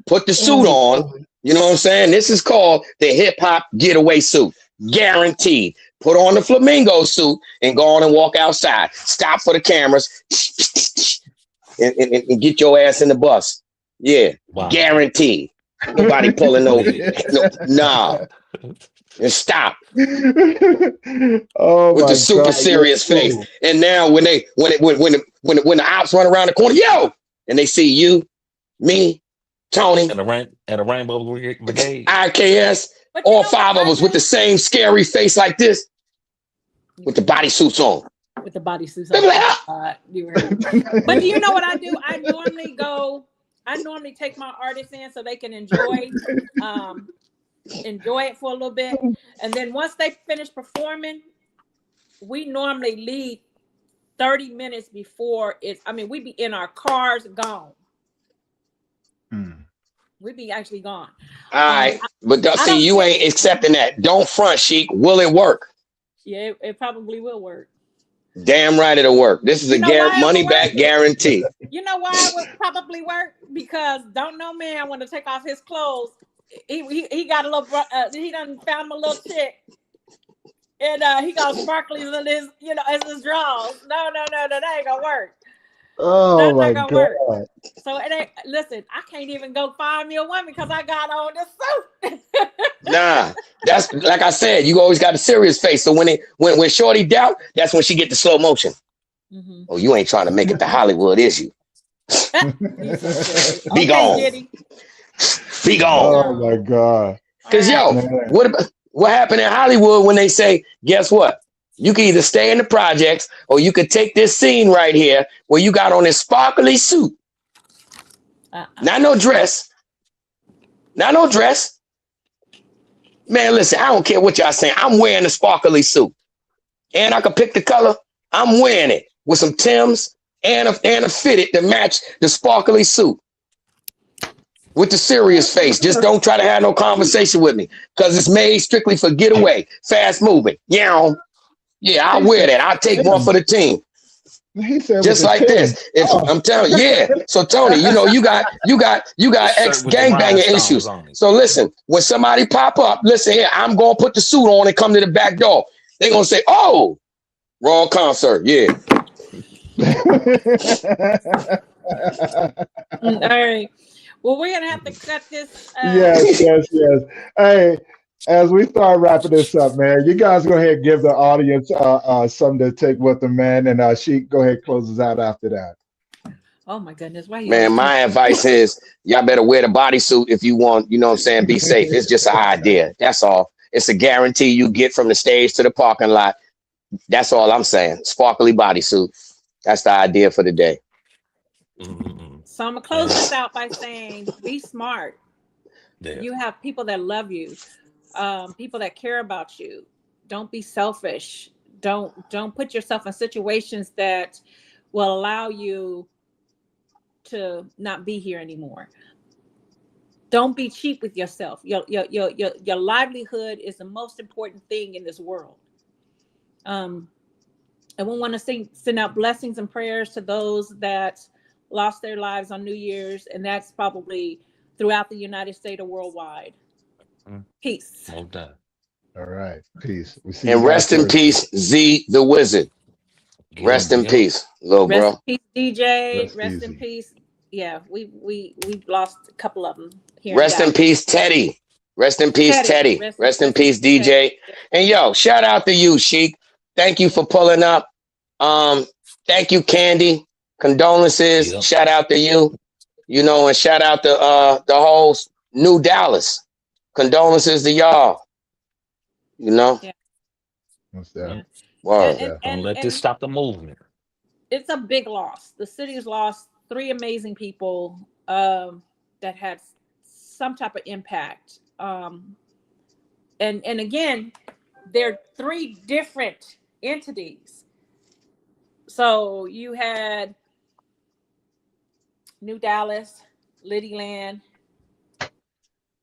put the suit on. You know what I'm saying? This is called the hip hop getaway suit. Guaranteed. Put on the flamingo suit and go on and walk outside. Stop for the cameras and get your ass in the bus. Yeah, wow. Guaranteed. Nobody pulling no, nah. And stop. Oh, with the super serious face. And now when the ops run around the corner, yo, and they see you, me, Tony, and a Rainbow Brigade, IKS, all five of us with the same scary face like this, with the bodysuits on. With the bodysuits on. But do you know what I do? I normally take my artists in so they can enjoy it for a little bit. And then once they finish performing, we normally leave 30 minutes before we be in our cars gone. We be actually gone. All right. But see, you ain't accepting that. Don't front, Sheik. Will it work? Yeah, it probably will work. Damn right it'll work. This is a money back guarantee. You know why it would probably work? Because don't know man want to take off his clothes. He got a little he done found him a little chick. And he got sparklies in his, as his drawers. No, that ain't gonna work. Oh my God. Work. So it ain't, listen, I can't even go find me a woman because I got on this suit. Nah, that's like I said, you always got a serious face. So when Shorty doubt, that's when she get the slow motion. Mm-hmm. Oh, you ain't trying to make it to Hollywood, is you? Be gone. Be gone. Oh my God. Because what happened in Hollywood when they say, guess what? You can either stay in the projects or you could take this scene right here where you got on this sparkly suit. Not no dress. Not no dress. Man, listen, I don't care what y'all saying. I'm wearing the sparkly suit. And I can pick the color. I'm wearing it with some Timbs and a fitted to match the sparkly suit. With the serious face. Just don't try to have no conversation with me because it's made strictly for getaway, fast moving. Yeah, I'll wear that. I'll take one for the team. He said just like this. I'm telling you, yeah. So Tony, you got ex gangbanger issues. So listen, when somebody pop up, listen here, I'm gonna put the suit on and come to the back door. They're gonna say, "Oh, wrong concert." Yeah. All right. Well, we're gonna have to cut this. Yes. Hey. As we start wrapping this up, man, you guys go ahead and give the audience something to take with them, man. And Sheik, go ahead and close us out after that. Oh my goodness. Man, my advice is y'all better wear the bodysuit if you want, be safe. It's just an idea. That's all. It's a guarantee you get from the stage to the parking lot. That's all I'm saying. Sparkly bodysuit. That's the idea for the day. So I'm gonna close this out by saying be smart. Yeah. You have people that love you. People that care about you. Don't be selfish. Don't put yourself in situations that will allow you to not be here anymore. Don't be cheap with yourself. Your livelihood is the most important thing in this world. And we want to send out blessings and prayers to those that lost their lives on New Year's, and that's probably throughout the United States or worldwide. Peace. Well done. All right. Peace. And rest in peace, Z the Wizard. Rest in peace, little bro. Rest in peace, DJ. Rest in peace, yeah, we've lost a couple of them here. Rest in peace, Teddy. Rest in peace, Teddy. Rest in peace, DJ. And yo, shout out to you, Sheik. Thank you for pulling up. Thank you, Candy. Condolences. Yep. Shout out to you. You know, and shout out to the whole New Dallas. Condolences to y'all. You know. Yeah. What's that? Wow. Don't let this stop the movement. It's a big loss. The city's lost 3 amazing people that had some type of impact. And again, they're 3 different entities. So you had New Dallas, Liddy Land,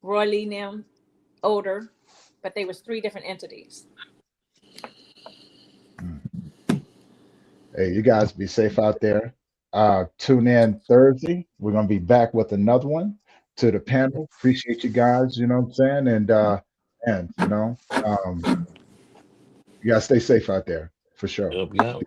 Roy Lee Nim, Oder, but they was 3 different entities. Hey, you guys be safe out there. Tune in Thursday. We're gonna be back with another one. To the panel, appreciate you guys. You know what I'm saying, and you know, you guys stay safe out there for sure. Yep.